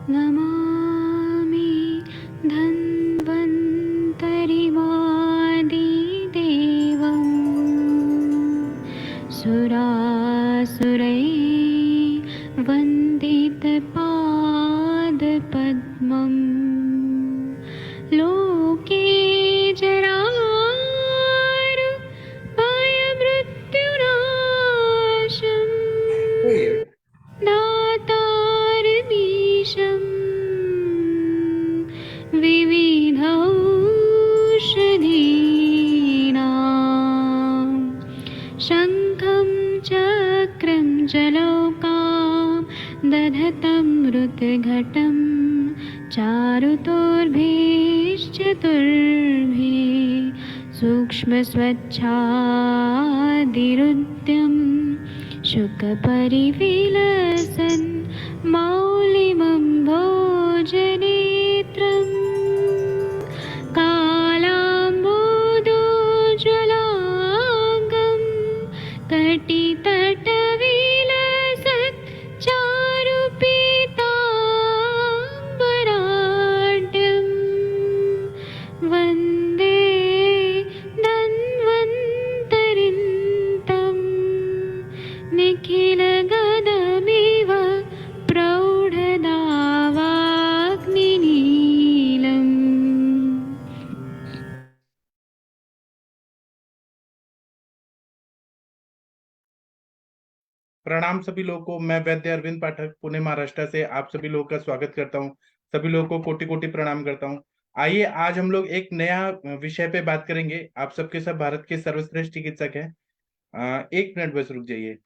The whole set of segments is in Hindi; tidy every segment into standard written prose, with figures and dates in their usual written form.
नमामि धन्वन्तरिमादिदेवं सुरासुरैर्वन्दितपादपद्मम् लोके जरारुभयमृत्युनाशम् दातारमीशं विविधौषधीनां शङ्खं चक्रं जलौकां दधतं मृतघटं चारुतोर्भिश्चतुर्भिः सूक्ष्मस्वच्छादिरुद्यम् शुकपरिविलसन् मौलिमम्भोजनेत्रं कालाम्बोदोज्ज्वलाङ्गं कटितटविलसत् चारुपीताम्बराढ्यं वन्दे धन्वन्तरिन्तं निखिलगदमिव प्रौढदावाग्निनीलम्। प्रणाम सभी लोगों को। मैं वैद्य अरविंद पाठक पुणे महाराष्ट्र से आप सभी लोगों का स्वागत करता हूं। सभी लोगों को कोटि कोटि प्रणाम करता हूं। आइए आज हम लोग एक नया विषय पे बात करेंगे। आप सबके सब भारत के सर्वश्रेष्ठ चिकित्सक हैं। एक मिनट बस रुक जाइए।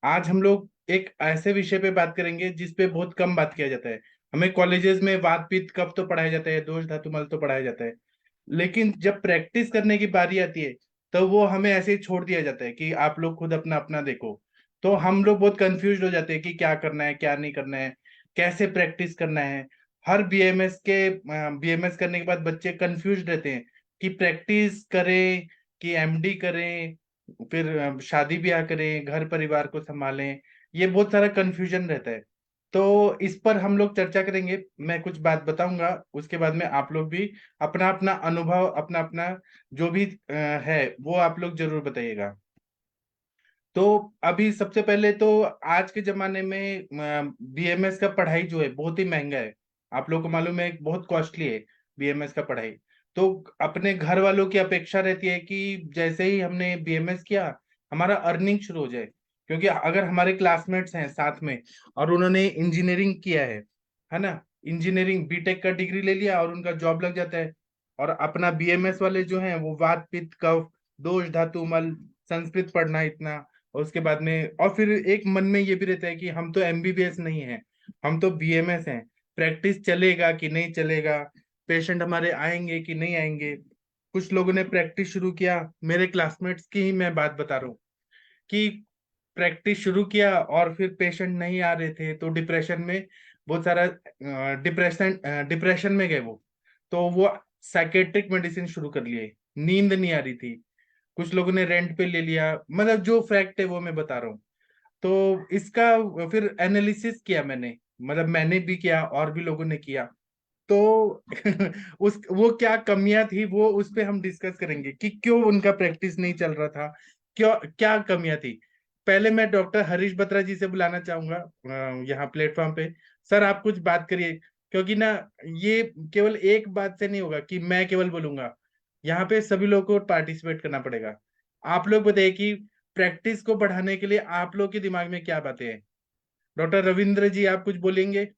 आज हम लोग एक ऐसे विषय पे बात करेंगे जिस पे बहुत कम बात किया जाता है। हमें कॉलेजेस में वात पित्त कफ तो पढ़ाया जाता है, दोष धातु मल तो पढ़ाया जाता है, लेकिन जब प्रैक्टिस करने की बारी आती है तो वो हमें ऐसे ही छोड़ दिया जाता है कि आप लोग खुद अपना अपना देखो। तो हम लोग बहुत कंफ्यूज हो जाते हैं कि क्या करना है क्या नहीं करना है, कैसे प्रैक्टिस करना है। हर बीएमएस करने के बाद बच्चे कंफ्यूज रहते हैं कि प्रैक्टिस करें कि एमडी करें, फिर शादी ब्याह करें, घर परिवार को संभालें। ये बहुत सारा कंफ्यूजन रहता है। तो इस पर हम लोग चर्चा करेंगे। मैं कुछ बात बताऊंगा, उसके बाद में आप लोग भी अपना अपना अनुभव, अपना अपना जो भी है वो आप लोग जरूर बताइएगा। तो अभी सबसे पहले तो आज के जमाने में बीएमएस का पढ़ाई जो है बहुत ही महंगा है। आप लोग को मालूम है बहुत कॉस्टली है बीएमएस का पढ़ाई। तो अपने घर वालों की अपेक्षा रहती है कि जैसे ही हमने बीएमएस किया हमारा अर्निंग शुरू हो जाए, क्योंकि अगर हमारे क्लासमेट्स हैं साथ में और उन्होंने इंजीनियरिंग किया है ना, इंजीनियरिंग बीटेक का डिग्री ले लिया और उनका जॉब लग जाता है, और अपना बीएमएस वाले जो हैं वो वात पित्त कफ दोष धातु मल संस्कृत पढ़ना इतना, और उसके बाद में और फिर एक मन में ये भी रहता है कि हम तो एमबीबीएस नहीं है, हम तो बीएमएस हैं। प्रैक्टिस चलेगा कि नहीं चलेगा, पेशेंट हमारे आएंगे कि नहीं आएंगे। कुछ लोगों ने प्रैक्टिस शुरू किया, मेरे क्लासमेट्स की ही मैं बात बता रहा हूँ कि प्रैक्टिस शुरू किया और फिर पेशेंट नहीं आ रहे थे तो डिप्रेशन में, बहुत सारा डिप्रेशन में गए वो। तो वो साइकेट्रिक मेडिसिन शुरू कर लिए, नींद नहीं आ रही थी। कुछ लोगों ने रेंट पे ले लिया, मतलब जो फैक्ट है वो मैं बता रहा हूँ। तो इसका फिर एनालिसिस किया मैंने, मतलब मैंने भी किया और भी लोगों ने किया। तो उस वो क्या कमियां थी वो उस पे हम डिस्कस करेंगे कि क्यों उनका प्रैक्टिस नहीं चल रहा था, क्यों क्या कमियां थी। पहले मैं डॉक्टर हरीश बत्रा जी से बुलाना चाहूंगा यहाँ प्लेटफॉर्म पे। सर आप कुछ बात करिए, क्योंकि ना ये केवल एक बात से नहीं होगा कि मैं केवल बोलूंगा, यहाँ पे सभी लोगों को पार्टिसिपेट करना पड़ेगा। आप लोग बताइए कि प्रैक्टिस को बढ़ाने के लिए आप लोग के दिमाग में क्या बातें हैं। डॉक्टर रविंद्र जी आप कुछ बोलेंगे,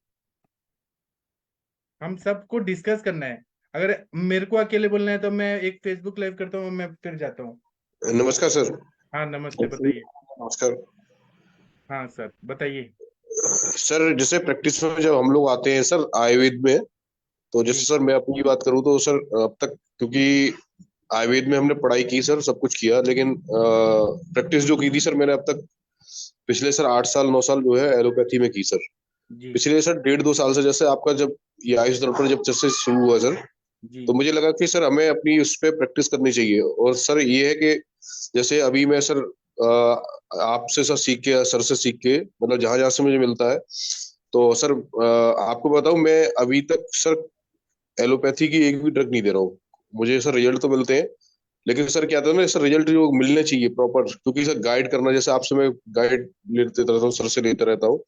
हम सबको डिस्कस करना है। अगर मेरे को अकेले बोलना है तो मैं एक फेसबुक लाइव करता हूँ, मैं फिर जाता हूँ। नमस्कार सर। हाँ नमस्ते, बताइए। नमस्कार हाँ सर बताइए। सर। जैसे प्रैक्टिस में जब हम लोग आते हैं सर आयुर्वेद में, तो जैसे जी सर मैं अपनी बात करूँ तो सर अब तक, क्योंकि आयुर्वेद में हमने पढ़ाई की सर, सब कुछ किया, लेकिन प्रैक्टिस जो की थी सर मैंने अब तक पिछले सर 8 साल 9 साल जो है एलोपैथी में की सर। जी पिछले सर 1.5 2 साल से जैसे आपका जब ये आयुष डॉक्टर जब से शुरू हुआ सर, जी तो मुझे लगा कि सर हमें अपनी उस पर प्रैक्टिस करनी चाहिए। और सर ये है कि जैसे अभी मैं सर आपसे सर सीख के, सर से सीख के, मतलब जहां जहां से मुझे मिलता है, तो सर आपको बताऊं, मैं अभी तक सर एलोपैथी की एक भी ड्रग नहीं दे रहा हूँ। मुझे सर रिजल्ट तो मिलते हैं, लेकिन सर क्या था ना सर, रिजल्ट जो मिलने चाहिए प्रॉपर, क्योंकि सर गाइड करना, जैसे आपसे मैं गाइड लेते रहता हूँ, सर से लेते रहता हूँ,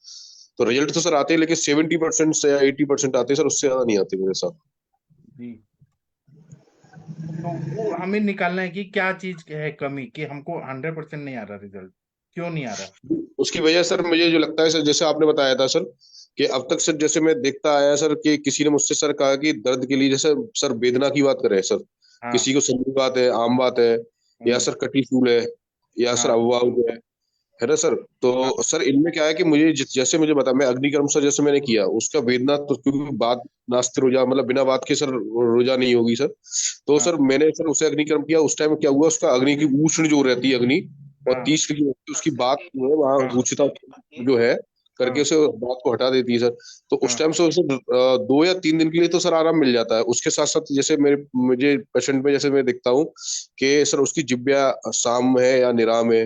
तो रिजल्ट तो सर आते हैं, लेकिन 70% से या 80% आते हैं सर, उससे ज्यादा नहीं आते मेरे साथ। जी। तो वो हमें निकालना है कि क्या चीज है कमी, कि हमको 100% नहीं आ रहा रिजल्ट, क्यों नहीं आ रहा। उसकी वजह सर मुझे जो लगता है सर, जैसे आपने बताया था सर, कि अब तक सर जैसे मैं देखता आया सर, कि किसी ने मुझसे सर कहा कि दर्द के लिए, जैसे सर वेदना की बात करें सर, हाँ। किसी को संधि बात है, आम बात है, या हम्म। सर कटी फूल या सर हाँ। अफवाह है ना सर। हाँ। तो सर इनमें क्या है कि मुझे जैसे मुझे बता, मैं अग्निकर्म सर जैसे मैंने किया, उसका वेदना तो क्योंकि बात नास्ते रोजा, मतलब बिना बात के सर रोजा नहीं होगी सर। तो हाँ। सर मैंने सर उसे अग्निकर्म किया, उस टाइम क्या हुआ, उसका अग्नि की उष्ण जो रहती है अग्नि, और हाँ। 30 की उसकी बात जो है वहाँ हाँ। उच्चता जो है करके हाँ। उसे बात को हटा देती है सर। तो उस हाँ। टाइम से उसे 2 या 3 दिन के लिए तो सर आराम मिल जाता है। उसके साथ साथ जैसे मेरे मुझे पेशेंट में जैसे मैं देखता हूँ कि सर उसकी जिब्या साम है या निराम है,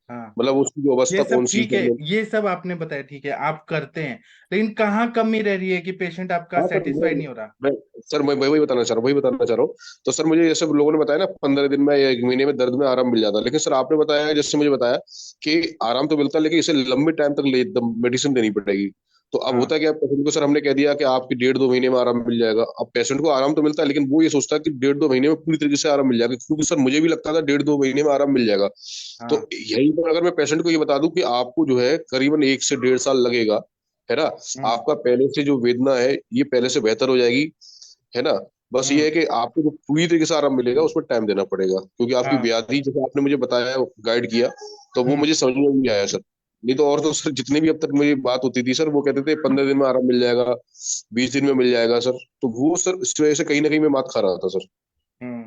हाँ। मतलब उसकी जो ये अवस्था सब कौन सी ठीक है, है। ये सब आपने बताया, ठीक है, आप करते हैं, लेकिन कहाँ कमी रह रही है कि पेशेंट आपका हाँ सर, सेटिस्फाई नहीं हो रहा। मैं सर मैं वही बताना चाह रहा हूँ, वही बताना चाह रहा हूँ। तो सर मुझे जैसे लोगों ने बताया ना, 15 दिन में या 1 महीने में दर्द में आराम मिल जाता है, लेकिन सर आपने बताया, जैसे मुझे बताया कि आराम तो मिलता है, लेकिन इसे लंबे टाइम तक मेडिसिन देनी पड़ेगी। तो अब हाँ। होता है क्या, पेशेंट को सर हमने कह दिया कि आपकी 1.5-2 महीने में आराम मिल जाएगा। अब पेशेंट को आराम तो मिलता है, लेकिन वो ये सोचता है कि 1.5-2 महीने में पूरी तरीके से आराम मिल जाएगा, क्योंकि सर मुझे भी लगता था 1.5-2 महीने में आराम मिल जाएगा। तो हाँ। यही पर अगर मैं पेशेंट को ये बता दूं कि आपको जो है करीबन 1 से 1.5 साल लगेगा, है ना, हम्म। आपका पहले से जो वेदना है ये पहले से बेहतर हो जाएगी, है ना। बस ये हम्म। है कि आपको जो पूरी तरीके से आराम मिलेगा उसमें टाइम देना पड़ेगा, क्योंकि आपकी हाँ। व्याधि जैसे आपने मुझे बताया, गाइड किया, तो वो हम्म। मुझे समझ में भी आया सर। नहीं तो और तो सर जितनी भी अब तक मेरी बात होती थी सर, वो कहते थे 15 दिन में आराम मिल जाएगा, 20 दिन में मिल जाएगा सर। तो वो सर इस वजह से कहीं ना कहीं मैं मात खा रहा था सर। हम्म।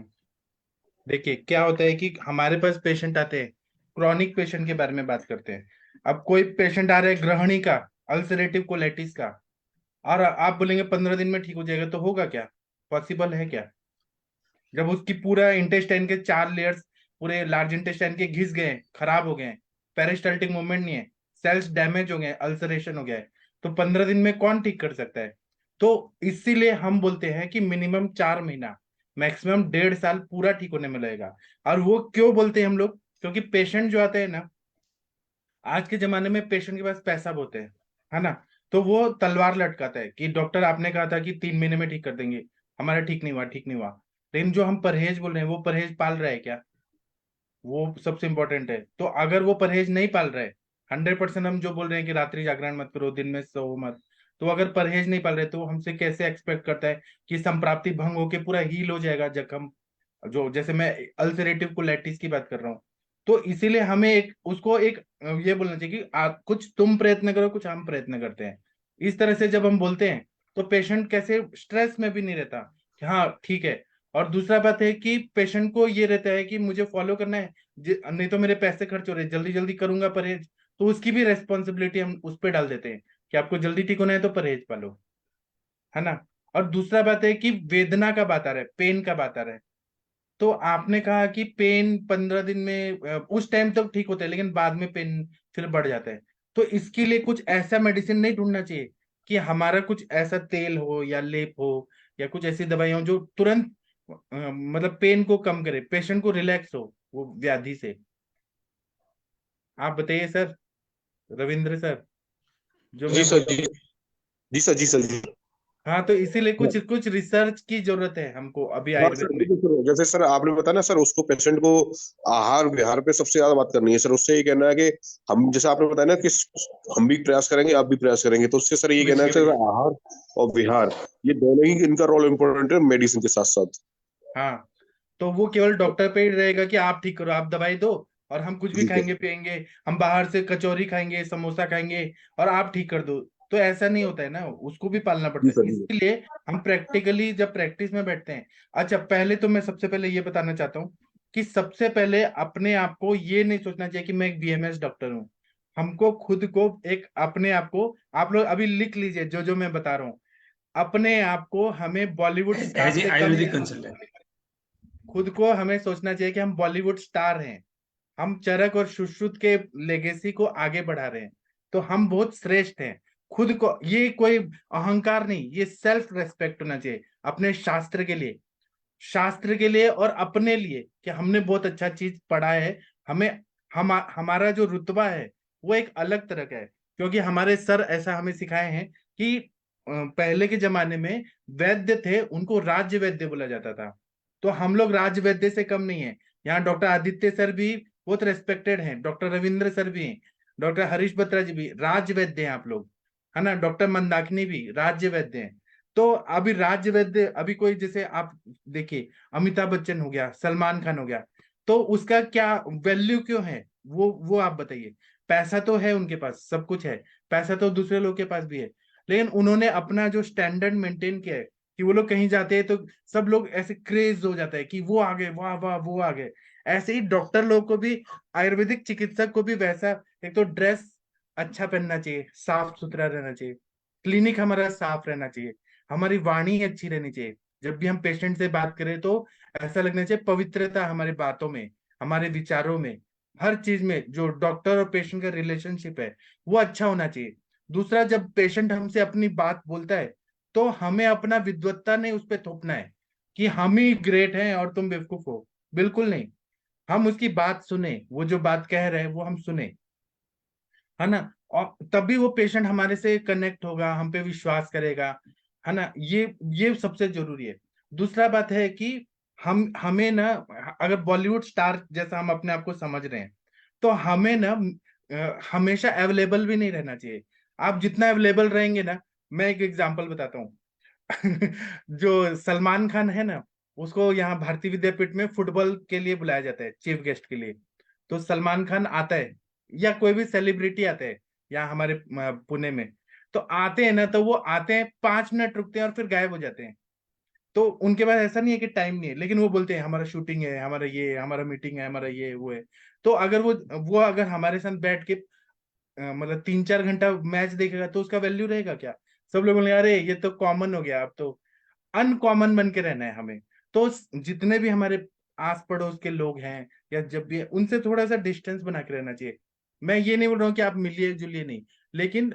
देखिए क्या होता है कि हमारे पास पेशेंट आते हैं, क्रॉनिक पेशेंट के बारे में बात करते हैं। अब कोई पेशेंट आ रहा है ग्रहणी का, अल्सरेटिव कोलाइटिस का, और आप बोलेंगे 15 दिन में ठीक हो जाएगा, तो होगा क्या, पॉसिबल है क्या, जब उसकी पूरा इंटेस्टाइन के 4 लेयर्स पूरे लार्ज इंटेस्टाइन के घिस गए, खराब हो गए, पेरिस्टाल्टिक मूवमेंट नहीं है, सेल्स डैमेज हो गए, अल्सरेशन हो गया है, तो 15 दिन में कौन ठीक कर सकता है। तो इसीलिए हम बोलते हैं कि मिनिमम 4 महीना, मैक्सिमम 1.5 साल पूरा ठीक होने में लगेगा। और वो क्यों बोलते हैं हम लोग, क्योंकि पेशेंट जो आते हैं ना, आज के जमाने में पेशेंट के पास पैसा बहुत है ना, तो वो तलवार लटकाता है कि डॉक्टर आपने कहा था कि 3 महीने में ठीक कर देंगे, हमारा ठीक नहीं हुआ, ठीक नहीं हुआ। लेकिन जो हम परहेज बोल रहे हैं, वो परहेज पाल रहा है क्या, वो सबसे इंपॉर्टेंट है। तो अगर वो परहेज नहीं पाल रहा है, 100% हम जो बोल रहे हैं कि रात्रि जागरण मत करो, दिन में सो मत, तो अगर परहेज नहीं पाल रहे तो हमसे कैसे एक्सपेक्ट करता है कि संप्राप्ति भंग होके पूरा हील हो जाएगा जख्म, जो जैसे मैं अल्सरेटिव कोलाइटिस की बात कर रहा हूँ। तो इसीलिए हमें एक उसको एक ये बोलना चाहिए कि कुछ तुम प्रयत्न करो, कुछ हम प्रयत्न करते हैं। इस तरह से जब हम बोलते हैं तो पेशेंट कैसे स्ट्रेस में भी नहीं रहता कि हाँ ठीक है। और दूसरा बात है कि पेशेंट को ये रहता है कि मुझे फॉलो करना है, नहीं तो मेरे पैसे खर्च हो रहे, जल्दी जल्दी करूंगा परहेज, तो उसकी भी रेस्पॉन्सिबिलिटी हम उस पर डाल देते हैं कि आपको जल्दी ठीक होना है तो परहेज पालो, है ना। और दूसरा बात है कि वेदना का बात आ रहा है, पेन का बात आ रहा है, तो आपने कहा कि पेन 15 दिन में उस टाइम तक ठीक होता है, लेकिन बाद में पेन फिर बढ़ जाता है। तो इसके लिए कुछ ऐसा मेडिसिन नहीं ढूंढना चाहिए कि हमारा कुछ ऐसा तेल हो या लेप हो या कुछ ऐसी दवाई हो जो तुरंत मतलब पेन को कम करे, पेशेंट को रिलैक्स हो वो व्याधि से। आप बताइए सर, रविंद्र सर, जो जी मैं सर, बोल रहा जी हूँ। जी सर, जी सर, जी। हाँ, तो इसीलिए कुछ कुछ रिसर्च की जरूरत है हमको अभी हाँ आयुर्वेद सर, में। बिल्कुल सर, जैसे सर आपने बताया ना सर, उसको पेशेंट को आहार विहार पे सबसे ज्यादा बात करनी है सर। उससे ये कहना है कि हम, जैसे आपने बताया ना कि हम भी प्रयास करेंगे, आप भी प्रयास करेंगे, तो उससे सर ये कहना है पूछिए सर, भैया। आहार और विहार, ये दोनों ही इनका रोल इम्पोर्टेंट है मेडिसिन के साथ साथ। हाँ, तो वो केवल डॉक्टर पे ही रहेगा कि आप ठीक करो, आप दवाई दो, और हम कुछ भी जी सर, खाएंगे पिएंगे, हम बाहर से कचौरी खाएंगे, समोसा खाएंगे, और आप ठीक कर दो। तो ऐसा नहीं होता है ना, उसको भी पालना जी पड़ता है, सर, जी सर। इसीलिए हम प्रैक्टिकली जब प्रैक्टिस में बैठते हैं। अच्छा, पहले तो मैं सबसे पहले ये बताना चाहता हूँ कि सबसे पहले अपने आप को ये नहीं सोचना चाहिए कि मैं एक बीएमएस डॉक्टर हूँ। हमको खुद को एक अपने आप को, आप लोग अभी लिख लीजिए जो जो मैं बता रहा हूँ, अपने आप को हमें बॉलीवुड स्टार एज ए से कम, आयुर्वेदिक कंसल्टेंट। खुद को हमें सोचना चाहिए कि हम बॉलीवुड स्टार हैं, हम चरक और सुश्रुत के लेगेसी को आगे बढ़ा रहे हैं, तो हम बहुत श्रेष्ठ हैं। खुद को, ये कोई अहंकार नहीं, ये सेल्फ रेस्पेक्ट होना चाहिए अपने शास्त्र के लिए, शास्त्र के लिए और अपने लिए, कि हमने बहुत अच्छा चीज पढ़ा है। हमें हमारा जो रुतबा है वो एक अलग तरह का है, क्योंकि हमारे सर ऐसा हमें सिखाए हैं कि पहले के जमाने में वैद्य थे, उनको राज्य वैद्य बोला जाता था। तो हम लोग राज्य वैद्य से कम नहीं है। यहाँ डॉक्टर आदित्य सर भी बहुत रेस्पेक्टेड हैं, डॉक्टर रविंद्र सर भी हैं, डॉक्टर हरीश बत्रा जी भी राज्य वैद्य हैं आप लोग, है ना, डॉक्टर मंदाकिनी भी राज्य वैद्य हैं। तो अभी राज्य वैद्य, अभी कोई जैसे आप देखिए अमिताभ बच्चन हो गया, सलमान खान हो गया, तो उसका क्या वैल्यू क्यों है, वो आप बताइए। पैसा तो है उनके पास, सब कुछ है, पैसा तो दूसरे लोग के पास भी है, लेकिन उन्होंने अपना जो स्टैंडर्ड मेंटेन किया है कि वो लोग कहीं जाते हैं तो सब लोग ऐसे क्रेज हो जाता है कि वो आगे, वाह वाह वो आगे। ऐसे ही डॉक्टर लोग को भी, आयुर्वेदिक चिकित्सक को भी वैसा, एक तो ड्रेस अच्छा पहनना चाहिए, साफ सुथरा रहना चाहिए, क्लिनिक हमारा साफ रहना चाहिए, हमारी वाणी अच्छी रहनी चाहिए, जब भी हम पेशेंट से बात करें तो ऐसा लगना चाहिए पवित्रता हमारी बातों में, हमारे विचारों में, हर चीज में जो डॉक्टर और पेशेंट का रिलेशनशिप है वो अच्छा होना चाहिए। दूसरा, जब पेशेंट हमसे अपनी बात बोलता है तो हमें अपना विद्वत्ता नहीं उस पर थोपना है कि हम ही ग्रेट हैं और तुम बेवकूफ हो, बिल्कुल नहीं। हम उसकी बात सुने, वो जो बात कह रहे हैं वो हम सुने, है ना, और तभी वो पेशेंट हमारे से कनेक्ट होगा, हम पे विश्वास करेगा, है ना। ये सबसे जरूरी है। दूसरा बात है कि हमें ना, अगर बॉलीवुड स्टार जैसा हम अपने आप को समझ रहे हैं, तो हमें ना हमेशा अवेलेबल भी नहीं रहना चाहिए। आप जितना अवेलेबल रहेंगे ना, मैं एक एग्जांपल बताता हूँ। जो सलमान खान है ना, उसको यहाँ भारतीय विद्यापीठ में फुटबॉल के लिए बुलाया जाता है चीफ गेस्ट के लिए। तो सलमान खान आता है या कोई भी सेलिब्रिटी आता है यहाँ हमारे पुणे में, तो आते हैं ना, तो वो आते हैं 5 मिनट रुकते हैं और फिर गायब हो जाते हैं। तो उनके पास ऐसा नहीं है कि टाइम नहीं है, लेकिन वो बोलते हैं हमारा शूटिंग है, हमारा ये है, हमारा मीटिंग है, हमारा ये वो है। तो अगर वो अगर हमारे साथ बैठ के मतलब 3-4 घंटा मैच देखेगा तो उसका वैल्यू रहेगा क्या? सब लोग बोलेंगे अरे ये तो कॉमन हो गया, अब तो अनकॉमन बन के रहना है हमें। तो जितने भी हमारे आस पड़ोस के लोग हैं या जब भी उनसे थोड़ा सा डिस्टेंस बना के रहना चाहिए। मैं ये नहीं बोल रहा हूँ कि आप मिलिए जुलिए नहीं, लेकिन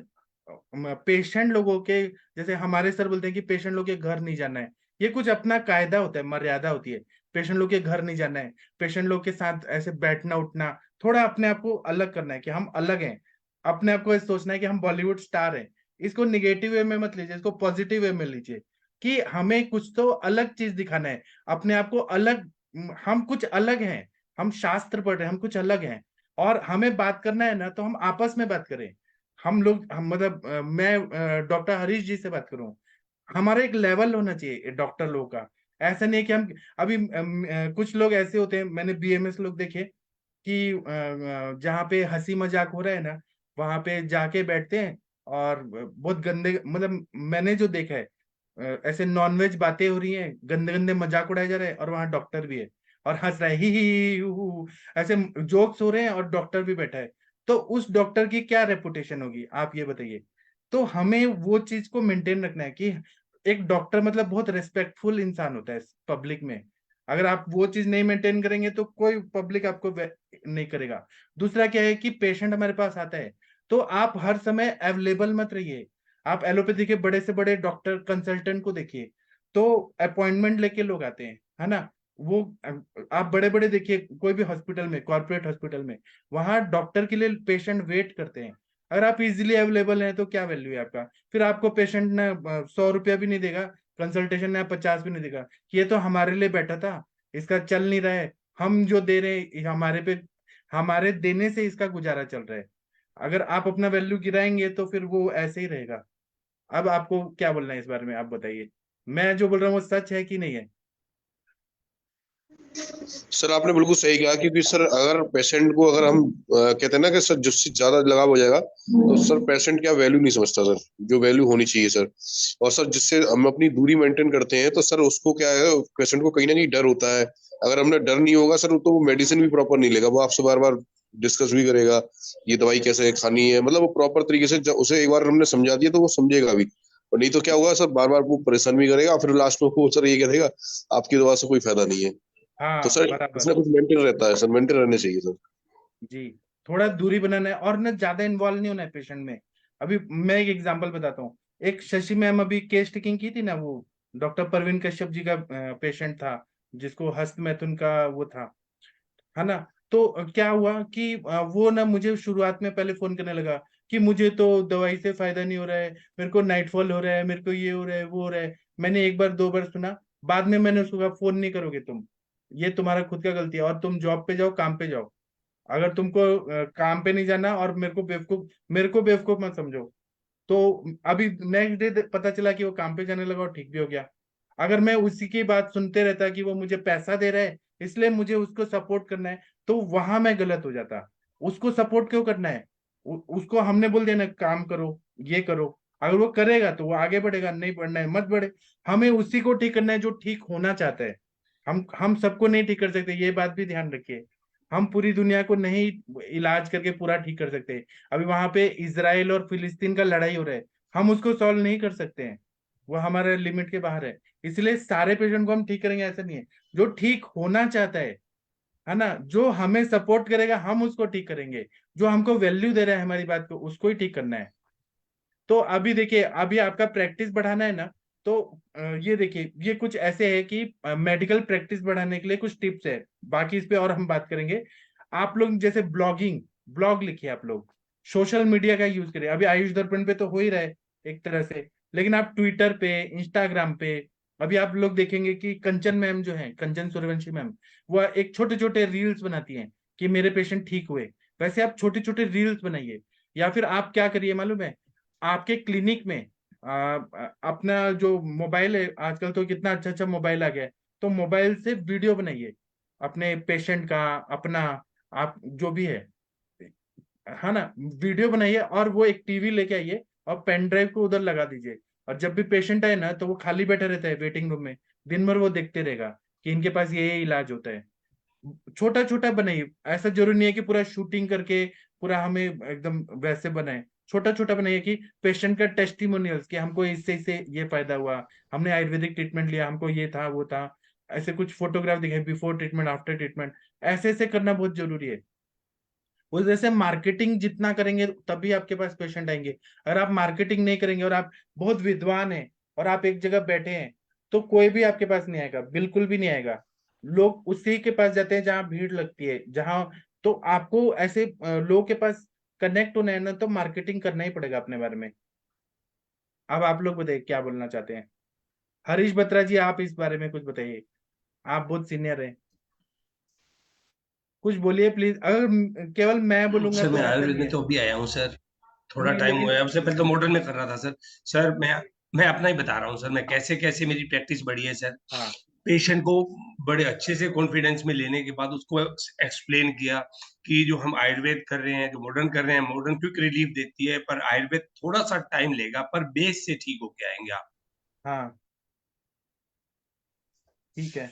पेशेंट लोगों के, जैसे हमारे सर बोलते हैं कि पेशेंट लोग के घर नहीं जाना है, ये कुछ अपना कायदा होता है, मर्यादा होती है। पेशेंट लोग के घर नहीं जाना है, पेशेंट लोग के साथ ऐसे बैठना उठना, थोड़ा अपने आप को अलग करना है कि हम अलग हैं। अपने आप को ऐसे सोचना है कि हम बॉलीवुड स्टार हैं। इसको निगेटिव वे में मत लीजिए, इसको पॉजिटिव वे में लीजिए कि हमें कुछ तो अलग चीज दिखाना है, अपने आप को अलग, हम कुछ अलग हैं, हम शास्त्र पढ़ रहे हैं, हम कुछ अलग हैं। और हमें बात करना है ना, तो हम आपस में बात करें। हम लोग, हम मतलब मैं डॉक्टर हरीश जी से बात करूं, हमारा एक लेवल होना चाहिए डॉक्टर लोगों का। ऐसा नहीं है कि हम अभी कुछ लोग ऐसे होते हैं, मैंने बीएमएस लोग देखे कि जहाँ पे हंसी मजाक हो रहा है ना, वहां पे जाके बैठते हैं और बहुत गंदे, मतलब मैंने जो देखा है ऐसे नॉनवेज बातें हो रही हैं, गंदे गंदे मजाक उड़ाए जा रहे हैं, और वहां डॉक्टर भी है और हंस रहा है, ही हू, हू, ऐसे जोक्स हो रहे हैं और डॉक्टर भी बैठा है। तो उस डॉक्टर की क्या रेपुटेशन होगी, आप ये बताइए। तो हमें वो चीज को मेंटेन रखना है कि एक डॉक्टर मतलब बहुत रिस्पेक्टफुल इंसान होता है पब्लिक में। अगर आप वो चीज नहीं मेंटेन करेंगे तो कोई पब्लिक आपको नहीं करेगा। दूसरा क्या है कि पेशेंट हमारे पास आता है तो आप हर समय अवेलेबल मत रहिए। आप एलोपैथी के बड़े से बड़े डॉक्टर कंसल्टेंट को देखिए, तो अपॉइंटमेंट लेके लोग आते हैं, है ना। वो आप बड़े बड़े देखिए, कोई भी हॉस्पिटल में, कॉर्पोरेट हॉस्पिटल में, वहां डॉक्टर के लिए पेशेंट वेट करते हैं। अगर आप इजीली अवेलेबल हैं तो क्या वैल्यू है आपका? फिर आपको पेशेंट ना 100 रुपया भी नहीं देगा, कंसल्टेशन ना 50 भी नहीं देगा कि ये तो हमारे लिए बैठा था, इसका चल नहीं रहा है, हम जो दे रहे हैं हमारे पे, हमारे देने से इसका गुजारा चल रहा है। अगर आप अपना वैल्यू गिराएंगे तो फिर वो ऐसे ही रहेगा। अब आपको क्या बोलना है इस बारे में, आप बताइए, मैं जो बोल रहा हूँ वो सच है कि नहीं है? सर आपने बिल्कुल सही कहा, क्योंकि सर अगर पेशेंट को अगर हम कहते हैं ना कि सर जिससे ज्यादा लगाव हो जाएगा, तो सर पेशेंट क्या वैल्यू नहीं समझता सर, जो वैल्यू होनी चाहिए सर। और सर जिससे हम अपनी दूरी मेंटेन करते हैं तो सर उसको क्या है, पेशेंट को कहीं ना कहीं डर होता है। अगर हमने डर नहीं होगा सर तो वो मेडिसिन भी प्रॉपर नहीं लेगा, वो आपसे बार बार डिस्कस भी करेगा ये दवाई कैसे खानी है, मतलब वो प्रॉपर तरीके से उसे एक बार हमने समझा दिया तो वो समझेगा भी। और नहीं तो क्या होगा सर, बार बार वो परेशान भी करेगा, फिर लास्ट में वो सर ये कहेगा आपकी दवा से कोई फायदा नहीं है। तो हाँ सर कुछ बराबर। ना कुछ मेंटेन रहता है सर, मेंटेन रहने चाहिए सर। जी, थोड़ा दूरी बनाना है और ना ज्यादा इन्वॉल्व नहीं होना है पेशेंट में। अभी मैं एक एग्जांपल बताता हूँ। एक शशि मैम अभी केस टेकिंग की थी ना, वो डॉक्टर परवीन कश्यप जी का पेशेंट था, जिसको हस्त मैथुन का वो था, है ना। तो क्या हुआ कि वो ना मुझे शुरुआत में पहले फोन करने लगा कि मुझे तो दवाई से फायदा नहीं हो रहा है, मेरे को नाइटफॉल हो रहा है, मेरे को ये हो रहा है, वो हो रहा है। मैंने एक बार दो बार सुना, बाद में मैंने उसको कहा फोन नहीं करोगे तुम, ये तुम्हारा खुद का गलती है, और तुम जॉब पे जाओ, काम पे जाओ। अगर तुमको काम पे नहीं जाना, और मेरे को बेवकूफ मत समझो। तो अभी नेक्स्ट डे पता चला कि वो काम पे जाने लगा और ठीक भी हो गया। अगर मैं उसी की बात सुनते रहता कि वो मुझे पैसा दे रहा है इसलिए मुझे उसको सपोर्ट करना है, तो वहां मैं गलत हो जाता। उसको सपोर्ट क्यों करना है? उसको हमने बोल दिया ना काम करो, ये करो। अगर वो करेगा तो वो आगे बढ़ेगा, नहीं बढ़ना है मत बढ़े। हमें उसी को ठीक करना है जो ठीक होना चाहता है। हम सबको नहीं ठीक कर सकते, ये बात भी ध्यान रखिए। हम पूरी दुनिया को नहीं इलाज करके पूरा ठीक कर सकते। अभी वहां पे इसराइल और फिलिस्तीन का लड़ाई हो रहा है, हम उसको सॉल्व नहीं कर सकते हैं, वो हमारे लिमिट के बाहर है। इसलिए सारे पेशेंट को हम ठीक करेंगे ऐसा नहीं है। जो ठीक होना चाहता है ना, जो हमें सपोर्ट करेगा हम उसको ठीक करेंगे। जो हमको वैल्यू दे रहा है हमारी बात को, उसको ही ठीक करना है। तो अभी देखिए, अभी आपका प्रैक्टिस बढ़ाना है ना, तो ये देखिए, ये कुछ ऐसे है कि मेडिकल प्रैक्टिस बढ़ाने के लिए कुछ टिप्स है। बाकी इस पे और हम बात करेंगे। आप लोग जैसे ब्लॉग लिखिए, आप लोग सोशल मीडिया का यूज करिए। अभी आयुष दर्पण पे तो हो ही रहा है एक तरह से, लेकिन आप ट्विटर पे, इंस्टाग्राम पे, अभी आप लोग देखेंगे कि कंचन मैम जो है, कंचन सूर्यवंशी मैम, वो एक छोटे छोटे रील्स बनाती हैं कि मेरे पेशेंट ठीक हुए। वैसे आप छोटे छोटे रील्स बनाइए। या फिर आप क्या करिए मालूम है, आपके क्लिनिक में अपना जो मोबाइल है, आजकल तो कितना अच्छा अच्छा मोबाइल आ गया है, तो मोबाइल से वीडियो बनाइए अपने पेशेंट का, अपना, आप जो भी है ना, वीडियो बनाइए। और वो एक टीवी लेके आइए और पेन ड्राइव को उधर लगा दीजिए। और जब भी पेशेंट आए ना, तो वो खाली बैठा रहता है वेटिंग रूम में, दिन भर वो देखते रहेगा कि इनके पास ये इलाज होता है। छोटा छोटा बनाइए, ऐसा जरूरी नहीं है कि पूरा शूटिंग करके पूरा हमें एकदम वैसे बनाए। छोटा छोटा बनाइए कि पेशेंट का टेस्टिमोनियल्स, कि हमको इससे ये फायदा हुआ, हमने आयुर्वेदिक ट्रीटमेंट लिया, हमको ये था वो था। ऐसे कुछ फोटोग्राफ दिखाए, बिफोर ट्रीटमेंट, आफ्टर ट्रीटमेंट। ऐसे ऐसे करना बहुत जरूरी है। उस जैसे मार्केटिंग जितना करेंगे तभी आपके पास पेशेंट आएंगे। अगर आप मार्केटिंग नहीं करेंगे और आप बहुत विद्वान हैं और आप एक जगह बैठे हैं, तो कोई भी आपके पास नहीं आएगा, बिल्कुल भी नहीं आएगा। लोग उसी के पास जाते हैं जहां भीड़ लगती है, जहां। तो आपको ऐसे लोगों के पास कनेक्ट होना है ना, तो मार्केटिंग करना ही पड़ेगा अपने बारे में। अब आप लोग बताइए क्या बोलना चाहते हैं। हरीश बत्रा जी, आप इस बारे में कुछ बताइए, आप बहुत सीनियर हैं, कुछ बोलिए प्लीज। अगर केवल मैं बोलूंगा सर तो मैं ऐसा आयुर्वेद नहीं में है। तो अभी आया हूँ सर, थोड़ा नहीं टाइम हुआ लेकिन, है। सबसे पहले तो मॉडर्न में कर रहा था सर। सर मैं अपना ही बता रहा हूँ सर, मैं कैसे कैसे मेरी प्रैक्टिस बढ़ी है सर। हाँ पेशेंट को बड़े अच्छे से कॉन्फिडेंस में लेने के बाद उसको एक्सप्लेन किया कि जो हम आयुर्वेद कर रहे हैं, जो मॉडर्न कर रहे हैं, मॉडर्न क्विक रिलीफ देती है, पर आयुर्वेद थोड़ा सा टाइम लेगा, पर बेस से ठीक होके आएंगे आप। हाँ, ठीक है।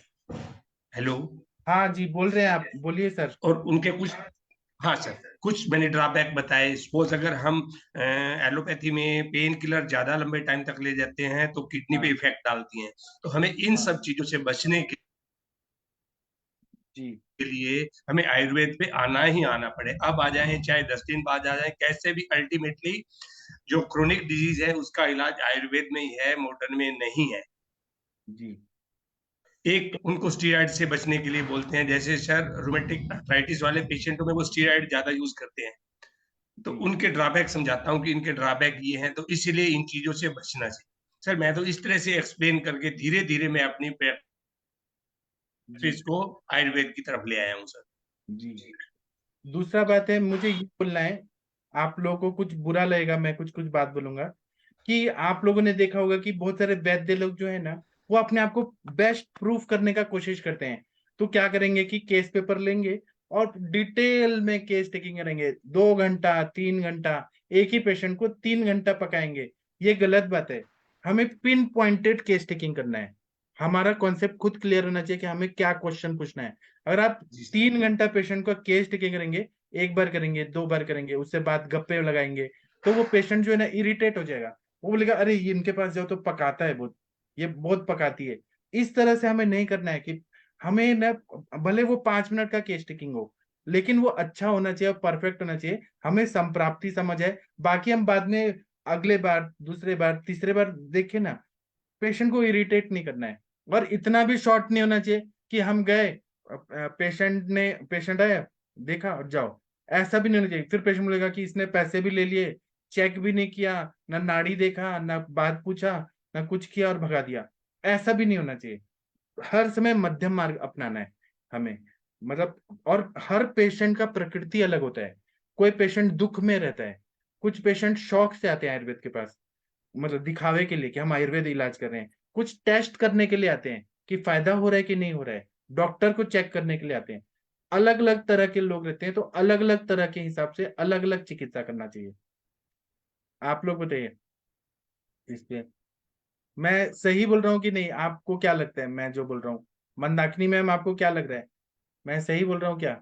हेलो। हाँ जी, बोल रहे हैं आप, बोलिए सर। और उनके कुछ, हाँ सर, कुछ मैंने ड्रॉबैक बताए। सपोज अगर हम एलोपैथी में पेन किलर ज्यादा लंबे टाइम तक ले जाते हैं तो किडनी पे हाँ इफेक्ट डालती हैं, तो हमें इन हाँ सब चीजों से बचने के जी लिए हमें आयुर्वेद पे आना ही आना पड़े। अब आ जाए चाहे 10 दिन बाद आ जाए, कैसे भी अल्टीमेटली जो क्रोनिक डिजीज है उसका इलाज आयुर्वेद में ही है, मॉडर्न में नहीं है। जी एक उनको स्टीरॉइड से बचने के लिए बोलते हैं, जैसे सर रोमेटिक अर्थराइटिस वाले पेशेंटों में वो स्टीरॉइड ज्यादा यूज करते हैं, तो जी उनके ड्रॉबैक समझाता हूँ कि इनके ड्रॉबैक ये हैं, तो इसलिए इन चीजों से बचना चाहिए। सर मैं तो इस तरह से एक्सप्लेन करके धीरे धीरे मैं अपनी जी प्रैक्टिस को आयुर्वेद की तरफ ले आया हूँ सर। जी। दूसरा बात है, मुझे ये बोलना है, आप लोगों को कुछ बुरा लगेगा, मैं कुछ कुछ बात बोलूंगा, कि आप लोगों ने देखा होगा कि बहुत सारे वैद्य लोग जो है ना, वो अपने आप को बेस्ट प्रूफ करने का कोशिश करते हैं। तो क्या करेंगे कि केस पेपर लेंगे और डिटेल में केस टेकिंग करेंगे, 2 घंटा 3 घंटा, एक ही पेशेंट को 3 घंटा पकाएंगे। ये गलत बात है। हमें पिन पॉइंटेड केस टेकिंग करना है। हमारा कॉन्सेप्ट खुद क्लियर होना चाहिए कि हमें क्या क्वेश्चन पूछना है। अगर आप 3 घंटा पेशेंट का केस टेकिंग करेंगे, एक बार करेंगे, 2 बार करेंगे, उससे बाद गप्पे लगाएंगे, तो वो पेशेंट जो है ना इरिटेट हो जाएगा। वो बोलेगा अरे ये इनके पास जाओ तो पकाता है बहुत, ये बहुत पकाती है। इस तरह से हमें नहीं करना है कि हमें ना, भले वो 5 मिनट का केस टेकिंग हो, लेकिन वो अच्छा होना चाहिए और परफेक्ट होना चाहिए। हमें संप्राप्ति समझ है, बाकी हम बाद में अगले बार, दूसरे बार, तीसरे बार देखें ना। पेशेंट को इरिटेट नहीं करना है, और इतना भी शॉर्ट नहीं होना चाहिए कि हम गए, पेशेंट आया, देखा और जाओ। ऐसा भी नहीं होना चाहिए, फिर पेशेंट बोलेगा कि इसने पैसे भी ले लिए, चेक भी नहीं किया, ना नाड़ी देखा, ना बात पूछा, ना कुछ किया और भगा दिया। ऐसा भी नहीं होना चाहिए। हर समय मध्यम मार्ग अपनाना है हमें, मतलब। और हर पेशेंट का प्रकृति अलग होता है। कोई पेशेंट दुख में रहता है, कुछ पेशेंट शौक से आते हैं आयुर्वेद के पास, मतलब दिखावे के लिए कि हम आयुर्वेद इलाज कर रहे हैं। कुछ टेस्ट करने के लिए आते हैं कि फायदा हो रहा है कि नहीं हो रहा है, डॉक्टर को चेक करने के लिए आते हैं। अलग अलग तरह के लोग रहते हैं, तो अलग अलग तरह के हिसाब से अलग अलग चिकित्सा करना चाहिए। आप लोग बताइए इस पे, मैं सही बोल रहा हूँ कि नहीं? आपको क्या लगता है मैं जो बोल रहा हूँ? मंदाकिनी मैम, आपको क्या लग रहा है, मैं सही बोल रहा हूँ क्या?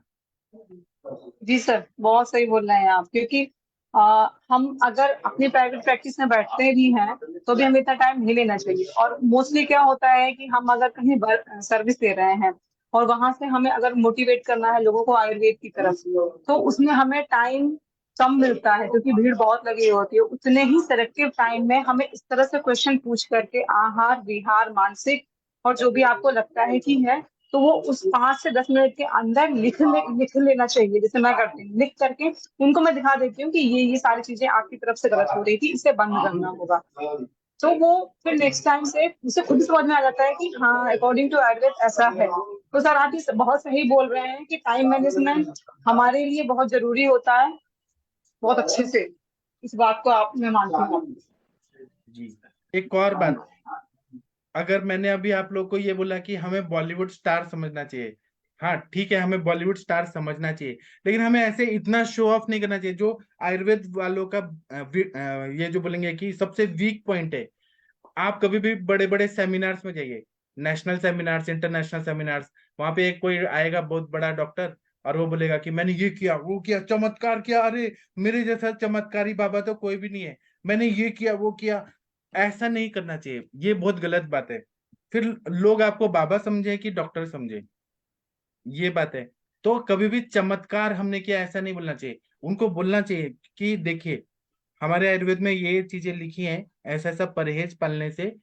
जी सर, बहुत सही बोल रहे हैं आप, क्योंकि हम अगर अपनी प्राइवेट प्रैक्टिस में बैठते भी हैं तो भी हमें इतना टाइम नहीं लेना चाहिए। और मोस्टली क्या होता है कि हम अगर कहीं सर्विस दे रहे हैं और वहां से हमें अगर मोटिवेट करना है लोगों को आयुर्वेद की तरफ, तो उसमें हमें टाइम कम मिलता है क्योंकि भीड़ बहुत लगी होती है। उतने ही सेलेक्टिव टाइम में हमें इस तरह से क्वेश्चन पूछ करके आहार विहार मानसिक और जो भी आपको लगता है कि है, तो वो उस 5 से 10 मिनट के अंदर लिख लेना चाहिए। जैसे मैं करती हूँ, लिख करके उनको मैं दिखा देती हूँ कि ये सारी चीजें आपकी तरफ से गलत हो रही थी, इसे बंद करना होगा। तो वो फिर नेक्स्ट टाइम से उसे खुद समझ में आ जाता है कि हाँ, अकॉर्डिंग टू आयुर्वेद ऐसा है। तो सर आप ये बहुत सही बोल रहे हैं कि टाइम मैनेजमेंट हमारे लिए बहुत जरूरी होता है। बहुत अच्छे से इस बात को आप मैं मानती हूँ। जी, एक और बात, अगर मैंने अभी आप लोग को ये बोला कि हमें बॉलीवुड स्टार समझना चाहिए, हाँ ठीक है, हमें बॉलीवुड स्टार समझना चाहिए, लेकिन हमें ऐसे इतना शो ऑफ नहीं करना चाहिए जो आयुर्वेद वालों का ये जो बोलेंगे कि सबसे वीक पॉइंट है। आप कभी भी बड़े बड़े सेमिनार्स में जाइए, नेशनल सेमिनार्स, इंटरनेशनल सेमिनार्स, वहां पे एक कोई आएगा बहुत बड़ा डॉक्टर, और वो बोलेगा कि मैंने ये किया, वो किया, चमत्कार किया, अरे मेरे जैसा चमत्कारी बाबा तो कोई भी नहीं है, मैंने ये किया, वो किया। ऐसा नहीं करना चाहिए, ये बहुत गलत बात है। फिर लोग आपको बाबा समझे कि डॉक्टर समझे, ये बात है। तो कभी भी चमत्कार हमने किया ऐसा नहीं बोलना चाहिए, उनको बोलना चाहिए कि देखिए हमारे आयुर्वेद में ये चीजें लिखी हैं, ऐसा ऐसा परहेज पालने से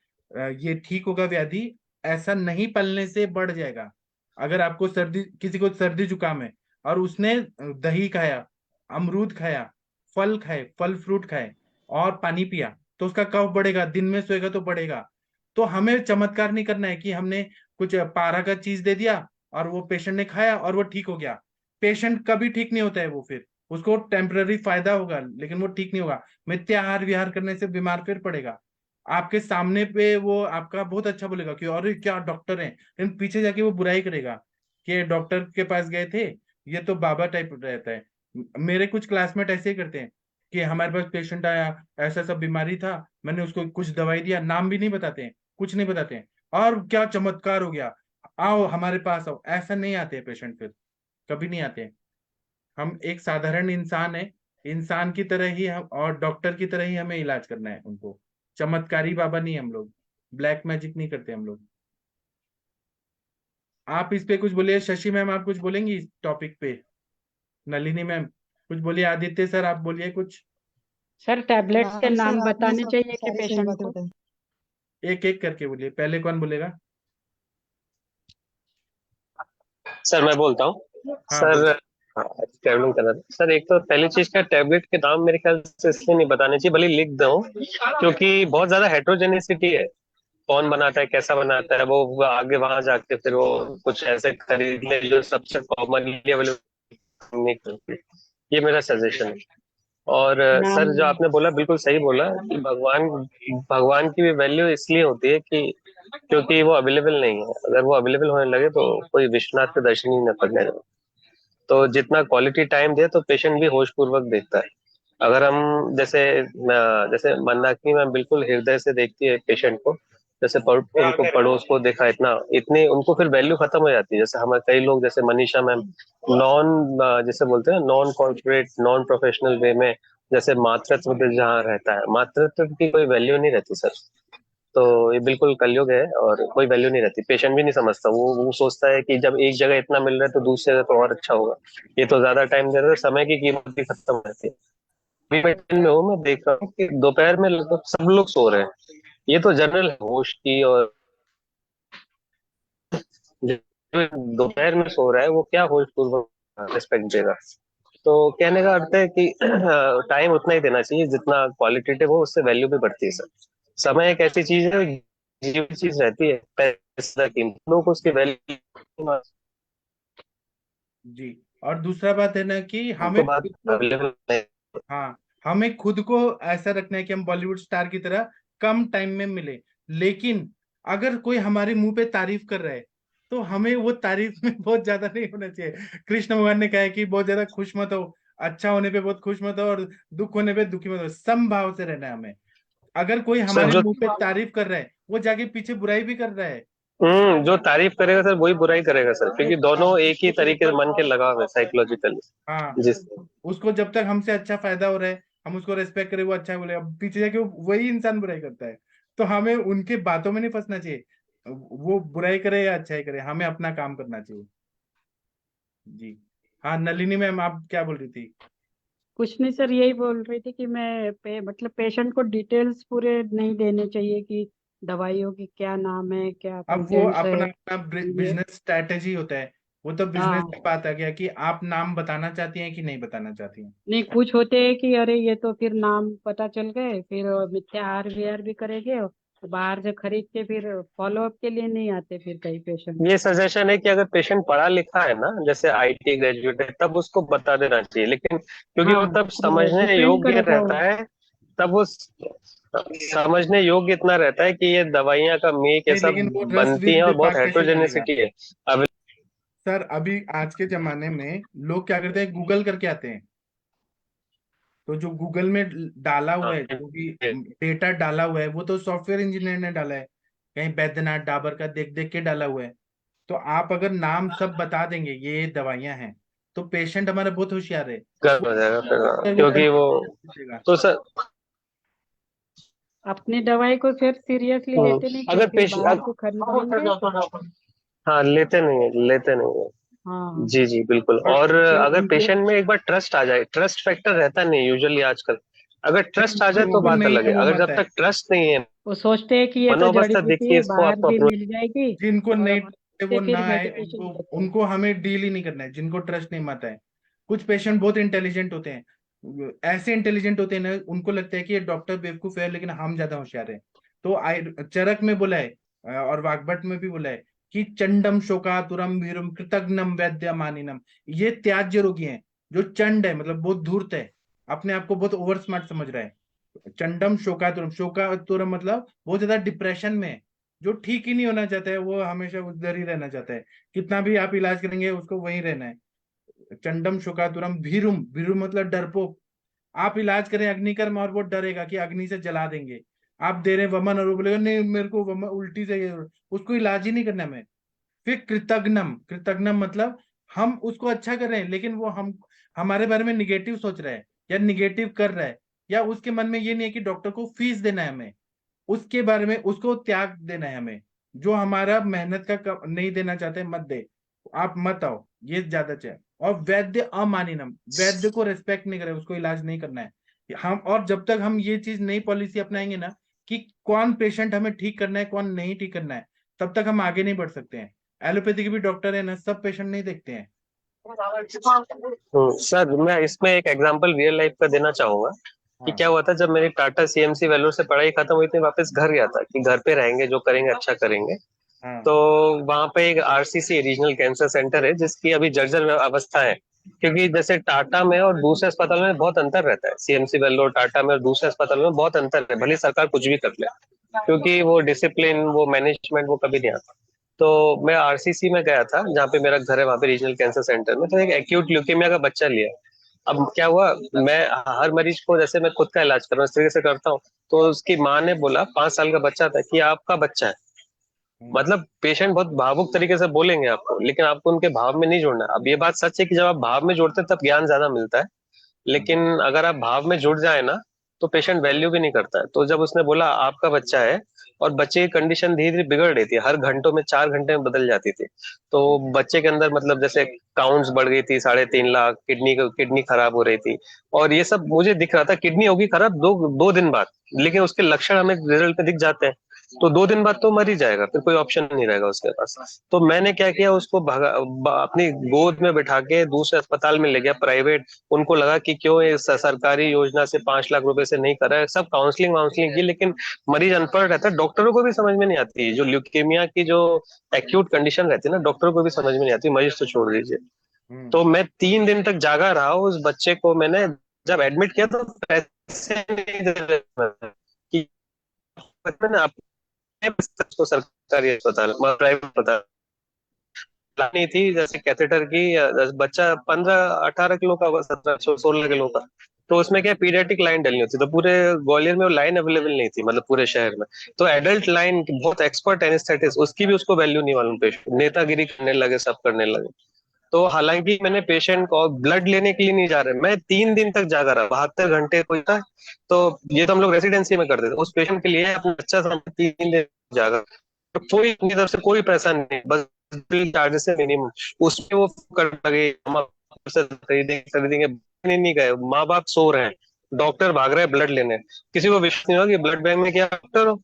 ये ठीक होगा व्याधि, ऐसा नहीं पालने से बढ़ जाएगा। अगर आपको सर्दी, किसी को सर्दी जुकाम है और उसने दही खाया, अमरूद खाया, फल खाए, फल फ्रूट खाए और पानी पिया, तो उसका कफ बढ़ेगा, दिन में सोएगा तो बढ़ेगा। तो हमें चमत्कार नहीं करना है कि हमने कुछ पारा का चीज दे दिया और वो पेशेंट ने खाया और वो ठीक हो गया। पेशेंट कभी ठीक नहीं होता है, वो फिर उसको टेम्पररी फायदा होगा लेकिन वो ठीक नहीं होगा। मिथ्या आहार विहार करने से बीमार फिर पड़ेगा। आपके सामने पे वो आपका बहुत अच्छा बोलेगा कि अरे क्या डॉक्टर है, लेकिन पीछे जाके वो बुराई करेगा कि डॉक्टर के पास गए थे, ये तो बाबा टाइप रहता है। मेरे कुछ क्लासमेट ऐसे ही करते हैं कि हमारे पास पेशेंट आया, ऐसा सब बीमारी था, मैंने उसको कुछ दवाई दिया, नाम भी नहीं बताते हैं, कुछ नहीं बताते हैं, और क्या चमत्कार हो गया, आओ हमारे पास आओ। ऐसा नहीं आते हैं पेशेंट, फिर कभी नहीं आते हैं। हम एक साधारण इंसान है, इंसान की तरह ही हम, और डॉक्टर की तरह ही हमें इलाज करना है उनको। चमत्कारी बाबा नहीं हम लोग, ब्लैक मैजिक नहीं करते हम लोग। आप इस पे कुछ बोलिए, शशि मैम आप कुछ बोलेंगी इस टॉपिक पे? नलिनी मैम कुछ बोलिए, आदित्य सर आप बोलिए कुछ। सर टैबलेट्स के हाँ सर, नाम आपने बताने सब चाहिए कि सारी सही पेशेंट बातें को। बताई। एक एक करके बोलिए, पहले कौन बोलेगा? सर मैं बोलता हूँ। हाँ सर बोलिए। ट्रैवलिंग कर रहा था सर। एक तो पहली चीज का, टैबलेट के नाम मेरे ख्याल से इसलिए नहीं बताने चाहिए, भले लिख दो, क्योंकि बहुत ज्यादा हेट्रोजेनिसिटी है। कौन बनाता है, कैसा बनाता है, वो आगे वहां जाके फिर वो कुछ ऐसे खरीद ले जो सबसे कॉमनली अवेलेबल नहीं करती। ये मेरा सजेशन है। और नाम सर जो आपने बोला बिल्कुल सही बोला कि भगवान भगवान की भी वैल्यू इसलिए होती है कि क्योंकि वो अवेलेबल नहीं है। अगर वो अवेलेबल होने लगे तो कोई विश्वनाथ के दर्शन ही न करने लगे। तो जितना क्वालिटी टाइम दे तो पेशेंट भी होश पूर्वक देखता है। अगर हम जैसे मंदाकिनी में बिल्कुल हृदय से देखती है पेशेंट को, जैसे उनको पड़ोस को देखा, इतना इतनी उनको फिर वैल्यू खत्म हो जाती है। जैसे हमारे कई लोग, जैसे मनीषा मैम, जैसे बोलते हैं non corporate non professional way में, जैसे मातृत्व जहाँ रहता है, मातृत्व की कोई वैल्यू नहीं रहती सर। तो ये बिल्कुल कलयुग है और कोई वैल्यू नहीं रहती, पेशेंट भी नहीं समझता, वो सोचता है कि जब एक जगह इतना मिल रहा है तो दूसरी जगह तो और अच्छा होगा, ये तो ज्यादा टाइम दे रहा है, समय की कीमत भी खत्म हो जाती है। अभी मैं ट्रेन में हूँ, मैं देख रहा हूँ कि दोपहर में लगभग सब लोग सो रहे हैं, ये तो जनरल होश की, और जो दोपहर में सो रहा है वो क्या होश पूर्वक रिस्पेक्ट देगा। तो कहने का अर्थ है कि टाइम उतना ही देना चाहिए जितना क्वालिटेटिव हो, उससे वैल्यू भी बढ़ती है सर। समय एक ऐसी चीज है, जीवित चीज रहती है, पैसा कीमत, लोग उसकी वैल्यू जी। और दूसरा बात है ना कि उनको हमें बात खुद को, अवेलेबल नहीं। हाँ, हमें खुद को ऐसा रखना है कि हम बॉलीवुड स्टार की तरह कम टाइम में मिले। लेकिन अगर कोई हमारे मुंह पे तारीफ कर रहा है तो हमें वो तारीफ में बहुत ज्यादा नहीं होना चाहिए। कृष्ण भगवान ने कहा है कि बहुत ज्यादा खुश मत हो, अच्छा होने पे बहुत खुश मत हो और दुख होने पे दुखी मत हो, सम भाव से रहना है हमें। अगर कोई सर हमारे जो मुंह पे तारीफ कर रहा है वो जाके पीछे बुराई भी कर रहा है। जो तारीफ करेगा सर वही बुराई करेगा सर, क्योंकि दोनों एक ही तरीके से मन के लगाव है हाँ, साइकोलॉजिकली। जिस उसको जब तक हमसे अच्छा फायदा हो रहा है, हम उसको रेस्पेक्ट करें, वो अच्छा बोले, अब पीछे जाके वही इंसान बुराई करता है। तो हमें उनके बातों में नहीं फंसना चाहिए, वो बुराई करे या अच्छाई करे, हमें अपना काम करना चाहिए। जी। हाँ, नलिनी मैम, आप क्या बोल रही थी? कुछ नहीं सर, यही बोल रही थी कि मतलब पेशेंट को डिटेल्स पूरे नहीं देने चाहिए कि दवाइयों की क्या नाम है, क्या अब वो कंटेंट्स है। अपना अपना ये बिजनेस स्ट्रैटेजी होता है, वो तो बिजनेस हाँ, की बात आ गया कि आप नाम बताना चाहती हैं कि नहीं बताना चाहती हैं। नहीं कुछ होते हैं कि अरे ये तो फिर नाम पता चल गए, फिर मिथ्या आर वी आर भी करेंगे और बाहर से खरीद के फिर फॉलो अप के लिए नहीं आते फिर कई पेशेंट। ये सजेशन है कि अगर पेशेंट पढ़ा लिखा है ना, जैसे आईटी ग्रेजुएट है, तब उसको बता देना चाहिए, लेकिन क्योंकि वो हाँ, तब वो समझने डिपेंड योग्य करेगा वो। रहता है, तब वो समझने योग्य इतना रहता है कि ये दवाइयाँ का मेक ये नहीं, सब लेकिन वो रस बनती हैं विद और बहुत विभाग कैसे डालेगा? हेट्रोजेनेसिटी है। अब सर, अभी आज के जमाने में लोग क्या करते हैं, गूगल करके आते हैं। तो जो गूगल में डाला हुआ है, जो भी डेटा डाला हुआ है, वो तो सॉफ्टवेयर इंजीनियर ने डाला है, कहीं बैद्यनाथ डाबर का देख देख के डाला हुआ है। तो आप अगर नाम सब बता देंगे ये दवाइयां हैं, तो पेशेंट हमारा बहुत होशियार है, गर्म वो हो जाएगा फिर, वो क्योंकि वो देगा। तो सर अपनी दवाई को फिर सीरियसली लेते नहीं अगर फिर बाहर से खरीदेंगे तो। हाँ, लेते नहीं है। हाँ, जी जी बिल्कुल। और और फिर अगर उनको पेशेंट में एक बार ट्रस्ट आ जाए, ट्रस्ट फैक्टर रहता नहीं यूजुअली आजकल, अगर ट्रस्ट आ जाए तो जिनको बात नहीं अलग है है, वो अगर मत जब है। तक ट्रस्ट नहीं है, वो सोचते हैं कि ये तो जड़ी मनोवस्था बूटी देखिए है, इसको बाहर आपको भी अप्रोच। मिल जाएगी। जिनको और नहीं वहां वो से ना फिर आए, मेडिकेशन उनको लेते हैं। उनको हमें डील ही नहीं करना है, जिनको ट्रस्ट नहीं, मत है। कुछ पेशेंट बहुत इंटेलिजेंट होते हैं, ऐसे इंटेलिजेंट होते हैं ना, उनको लगता है कि ये डॉक्टर बेवकूफ है लेकिन हम ज्यादा होशियार हैं। तो चरक में बोला है, और वाग्भट में भी बोला है कि चंडम शोकातुरम वीरम कृतघ्नम वैद्य मानिनम। ये त्याज्य रोगी हैं। जो चंड है मतलब बहुत धूर्त है, अपने आप को बहुत ओवर स्मार्ट समझ रहा है। चंडम शोकातुरम, शोकातुरम मतलब बहुत ज्यादा डिप्रेशन में है, जो ठीक ही नहीं होना चाहता है, वो हमेशा उधर ही रहना चाहता है। कितना भी आप इलाज करेंगे उसको वहीं रहना है। चंडम शोकातुरम भीरुम, भीरुम मतलब डरपोक। आप इलाज करें अग्निकर्म और वो डरेगा कि अग्नि से जला देंगे। आप दे रहे हैं वमन और वो बोलेगा नहीं मेरे को वमन उल्टी से उसको इलाज ही नहीं करना है। फिर कृतघ्नम, कृतघ्नम मतलब हम उसको अच्छा कर रहे हैं लेकिन वो हम हमारे बारे में निगेटिव सोच रहा है या निगेटिव कर रहा है, या उसके मन में ये नहीं है कि डॉक्टर को फीस देना है हमें, उसके बारे में उसको त्याग देना है हमें। जो हमारा मेहनत का नहीं देना चाहते मत दे, आप मत आओ, ये ज्यादा चाहिए। और वैद्य अमानिनम, वैद्य को रेस्पेक्ट नहीं करे, उसको इलाज नहीं करना है हम। और जब तक हम ये चीज नई पॉलिसी अपनाएंगे ना कि कौन पेशेंट हमें ठीक करना है कौन नहीं ठीक करना है, तब तक हम आगे नहीं बढ़ सकते हैं। एलोपैथी के भी डॉक्टर है ना, सब पेशेंट नहीं देखते हैं। सर मैं इसमें एक एग्जांपल रियल लाइफ का देना चाहूंगा कि हाँ, क्या हुआ था जब मेरी टाटा सीएमसी वेल्लोर से पढ़ाई खत्म हुई थी, वापस घर गया था कि घर पे रहेंगे, जो करेंगे अच्छा करेंगे। हाँ, तो वहां पे एक आरसीसी रीजनल कैंसर सेंटर है जिसकी अभी जर्जर अवस्था है, क्योंकि जैसे टाटा में और दूसरे अस्पताल में बहुत अंतर रहता है, सीएमसी वेल्लोर टाटा में और दूसरे अस्पताल में बहुत अंतर है, भले सरकार कुछ भी कर ले, क्योंकि वो डिसिप्लिन वो मैनेजमेंट वो कभी नहीं आता। तो मैं आरसीसी में गया था जहाँ पे मेरा घर है, वहां पे रीजनल कैंसर सेंटर में, तो एक एक्यूट ल्यूकेमिया का बच्चा लिया। अब क्या हुआ, मैं हर मरीज को जैसे मैं खुद का इलाज कर रहा हूँ इस तरीके से करता हूँ, तो उसकी माँ ने बोला 5 साल का बच्चा था कि आपका बच्चा है। हम्म, मतलब पेशेंट बहुत भावुक तरीके से बोलेंगे आपको, लेकिन आपको उनके भाव में नहीं जोड़ना है। अब ये बात सच है कि जब आप भाव में जोड़ते हैं तब ज्ञान ज्यादा मिलता है, हम्म, लेकिन अगर आप भाव में जुड़ जाए ना तो पेशेंट वैल्यू भी नहीं करता है। तो जब उसने बोला आपका बच्चा है और बच्चे की कंडीशन धीरे धीरे बिगड़ रही थी, हर घंटों में 4 घंटे में बदल जाती थी। तो बच्चे के अंदर मतलब जैसे काउंट्स बढ़ गई थी 3.5 लाख, किडनी खराब हो रही थी। और ये सब मुझे दिख रहा था, किडनी होगी खराब 2 दिन बाद, लेकिन उसके लक्षण हमें रिजल्ट में दिख जाते हैं। तो 2 दिन बाद तो मर ही जाएगा, फिर कोई ऑप्शन नहीं रहेगा उसके पास। तो मैंने क्या किया, उसको अपनी गोद में बिठा के दूसरे अस्पताल में ले गया, प्राइवेट। उनको लगा कि क्यों ये सरकारी योजना से 5 लाख रुपए से नहीं कर रहा है, सब काउंसलिंग वाउंसलिंग की, लेकिन मरीज अनपढ़ रहता है, डॉक्टरों को भी समझ में नहीं आती है। जो ल्यूकेमिया की जो एक्यूट कंडीशन रहती है ना, डॉक्टरों को भी समझ में नहीं आती, मरीज तो छोड़ दीजिए। तो मैं 3 दिन तक जागा रहा। उस बच्चे को मैंने जब एडमिट किया तो पैसे नहीं दे रहे थे कि मैंने अपने को सरकारी अस्पताल प्राइवेट अस्पताल नहीं थी, जैसे कैथेटर की बच्चा 15-18 किलो का होगा, 17-16 किलो का। तो उसमें क्या पीडियाट्रिक लाइन डलनी होती, तो पूरे ग्वालियर में वो लाइन अवेलेबल नहीं थी, मतलब पूरे शहर में। तो एडल्ट लाइन बहुत एक्सपर्ट एनेस्थेटिस्ट, उसकी भी उसको वैल्यू नहीं मालूम, पेशेंट नेतागिरी करने लगे, सब करने लगे। तो हालांकि मैंने पेशेंट को ब्लड लेने के लिए नहीं जा रहे, मैं 3 दिन तक जागा रहा, 72 घंटे कोई था। तो ये तो हम लोग रेसिडेंसी में करते थे, उस पेशेंट के लिए अपना बच्चा सामने 3 दिन जागा। तो कोई अपनी तरफ से कोई पैसा नहीं, बस बिल चार्जेस है मिनिमम, उसमें वो कर लगे, हम आपसे खरीदेंगे नहीं गए, माँ बाप सो रहे हैं, डॉक्टर भाग रहे हैं ब्लड लेने। किसी को विश्वास नहीं होगा कि ब्लड बैंक में क्या डॉक्टर हो,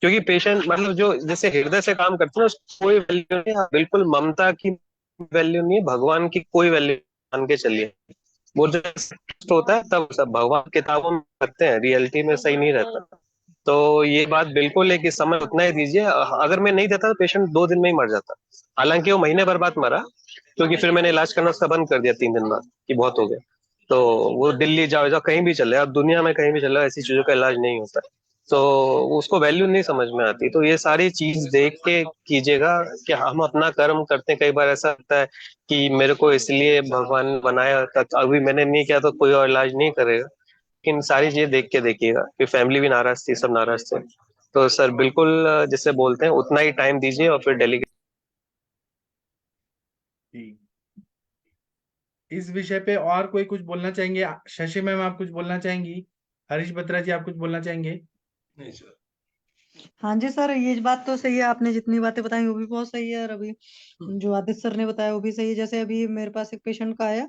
क्योंकि पेशेंट मतलब जो जैसे हृदय से काम करते हैं ना, उसकी कोई वैल्यू नहीं है, बिल्कुल ममता की वैल्यू नहीं है, भगवान की कोई वैल्यू मान के चलिए। वो जो होता है तब सब भगवान किताबों में रखते हैं, रियलिटी में सही नहीं रहता। तो ये बात बिल्कुल है कि समय उतना ही दीजिए, अगर मैं नहीं देता तो पेशेंट 2 दिन में ही मर जाता। हालांकि वो महीने भर बाद मरा, क्योंकि फिर मैंने इलाज करना उसका बंद कर दिया 3 दिन बाद कि बहुत हो गया। तो वो दिल्ली जाओ जाओ कहीं भी चले, अब दुनिया में कहीं भी चले, ऐसी चीजों का इलाज नहीं होता है। तो उसको वैल्यू नहीं समझ में आती। तो ये सारी चीज देख के कीजिएगा कि हम अपना कर्म करते हैं। कई बार ऐसा लगता है कि मेरे को इसलिए भगवान बनाया था, अभी मैंने नहीं किया तो कोई और इलाज नहीं करेगा। लेकिन सारी चीजें देख के देखिएगा कि फैमिली भी नाराज थी, सब नाराज थे। तो सर बिल्कुल जिसे बोलते हैं उतना ही टाइम दीजिए और फिर डेलीगेट। जी, इस विषय पे और कोई कुछ बोलना चाहेंगे? शशि मैम आप कुछ बोलना चाहेंगी? हरीश बत्रा जी आप कुछ बोलना चाहेंगे? नहीं सर। हाँ जी सर, ये बात तो सही है, आपने जितनी बातें बताई वो भी बहुत सही है। और अभी जो आदित्य सर ने बताया वो भी सही है। जैसे अभी मेरे पास एक पेशेंट का आया,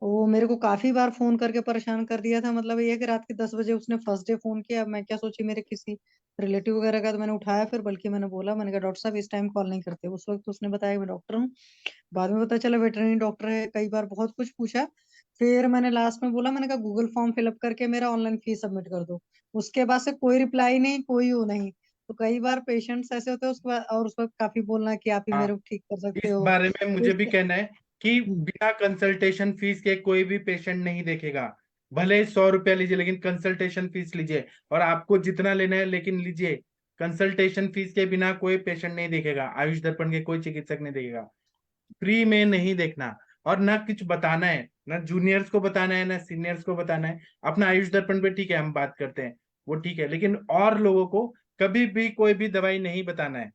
वो मेरे को काफी बार फोन करके परेशान कर दिया था। मतलब ये है कि रात के 10 बजे उसने फर्स्ट डे फोन किया। मैं क्या सोची मेरे किसी रिलेटिव वगैरह का, तो मैंने उठाया। फिर बल्कि मैंने बोला, मैंने कहा डॉक्टर साहब इस टाइम कॉल नहीं करते। उस वक्त उसने बताया मैं डॉक्टर हूँ। बाद में पता चला वेटरनरी डॉक्टर है। कई बार बहुत कुछ पूछा। फिर मैंने लास्ट में बोला, मैंने कहा गूगल फॉर्म फिलअप करके मेरा ऑनलाइन फीस सबमिट कर दो। उसके बाद से कोई रिप्लाई नहीं, कोई वो नहीं। तो कई बार पेशेंट्स ऐसे होते हैं उसके बाद, और उस वक्त काफी बोलना कि आप ही हाँ, मेरे को ठीक कर सकते इस हो। बारे में तो मुझे इस भी कहना है कि बिना कंसल्टेशन फीस के कोई भी पेशेंट नहीं देखेगा। भले 100 रुपया लीजिए लेकिन कंसल्टेशन फीस लीजिए, और आपको जितना लेना है लेकिन लीजिए। कंसल्टेशन फीस के बिना कोई पेशेंट नहीं देखेगा, आयुष दर्पण के कोई चिकित्सक नहीं देखेगा। फ्री में नहीं देखना, और ना कुछ बताना है, ना जूनियर्स को बताना है ना सीनियर्स को बताना है। अपना आयुष दर्पण पे ठीक है हम बात करते हैं, वो ठीक है, लेकिन और लोगों को कभी भी कोई भी दवाई नहीं बताना है।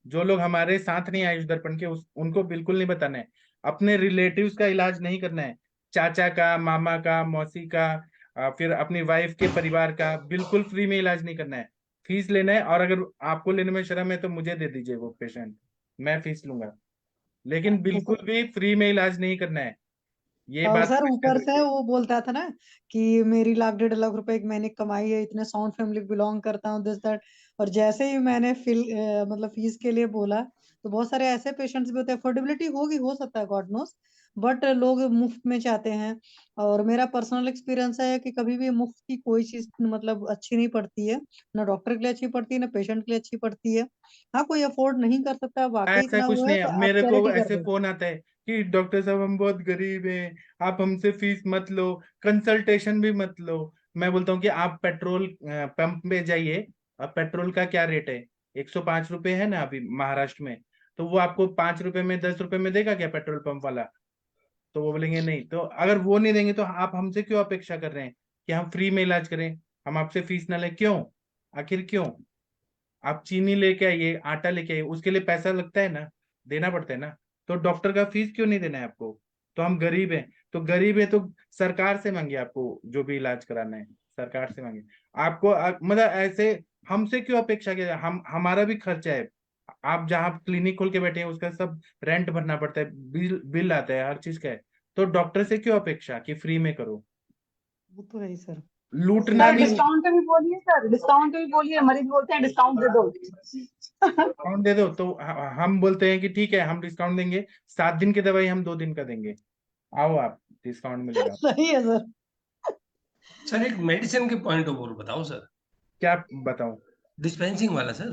जो लोग हमारे साथ नहीं आयुष दर्पण के उनको बिल्कुल नहीं बताना है। अपने रिलेटिव्स का इलाज नहीं करना है, चाचा का, मामा का, मौसी का, फिर अपनी वाइफ के परिवार का बिल्कुल फ्री में इलाज नहीं करना है। फीस लेना है, और अगर आपको लेने में शर्म है तो मुझे दे दीजिए वो पेशेंट, मैं फीस लूंगा, लेकिन बिल्कुल भी फ्री में इलाज नहीं करना है। ये और बात सर हमेशा ऊपर से रखिए। वो बोलता था ना कि मेरी 1.5-1.5 लाख रुपए एक महीने की कमाई है, इतने साउंड फैमिली बिलोंग करता हूँ, दिस दैट। और जैसे ही मैंने मतलब फीस के लिए बोला, तो बहुत सारे ऐसे पेशेंट्स भी होते हैं, अफोर्डेबिलिटी होगी, हो सकता है, गॉड नोस, बट लोग मुफ्त में चाहते हैं। और मेरा पर्सनल एक्सपीरियंस है कि कभी भी मुफ्त की कोई चीज मतलब अच्छी नहीं पड़ती है। ना डॉक्टर के लिए अच्छी पड़ती है, ना पेशेंट के लिए अच्छी पड़ती है। हाँ, कोई अफोर्ड नहीं कर सकता, वाकई ऐसा इतना कुछ वो नहीं है है, तो आप मेरे को चैरिटी कर ऐसे दो। फोन आता है कि डॉक्टर साहब हम बहुत गरीब हैं, आप हमसे फीस मत लो, कंसल्टेशन भी मत लो। मैं बोलता हूँ कि आप पेट्रोल पंप में जाइए, अब पेट्रोल का क्या रेट है? 105 रुपए है ना अभी महाराष्ट्र में। तो वो आपको 5 रुपए में 10 रुपए में देगा क्या पेट्रोल पंप वाला? तो वो बोलेंगे नहीं। तो अगर वो नहीं देंगे तो आप हमसे क्यों अपेक्षा कर रहे हैं कि हम फ्री में इलाज करें, हम आपसे फीस ना लें? क्यों? आखिर क्यों? आप चीनी लेके आइए, आटा लेके आइए, उसके लिए पैसा लगता है ना, देना पड़ता है ना। तो डॉक्टर का फीस क्यों नहीं देना है आपको? तो हम गरीब हैं, तो गरीब है तो सरकार से मांगिए आपको जो भी इलाज कराना है। सरकार से मांगे। आपको मतलब ऐसे हमसे क्यों अपेक्षा किया? हम हमारा भी खर्चा है। आप जहाँ क्लिनिक खोल के बैठे हैं उसका सब रेंट भरना पड़ता है, बिल बिल आता है, हर चीज का है। तो डॉक्टर से क्यों अपेक्षा कि फ्री में करो? वो तो है ही सर। लूटना सर नहीं। डिस्काउंट पे भी बोलिए, सर डिस्काउंट पे भी बोलिए, मरीज बोलते हैं डिस्काउंट दे दो। डिस्काउंट दे दो तो हम बोलते हैं कि ठीक है हम डिस्काउंट देंगे, 7 दिन की दवाई हम 2 दिन का देंगे, आओ आप, डिस्काउंट मिलेगा। सही है सर। सर एक मेडिसिन के पॉइंट ऑफ व्यू बताओ सर, क्या बताऊं? डिस्पेंसिंग वाला सर।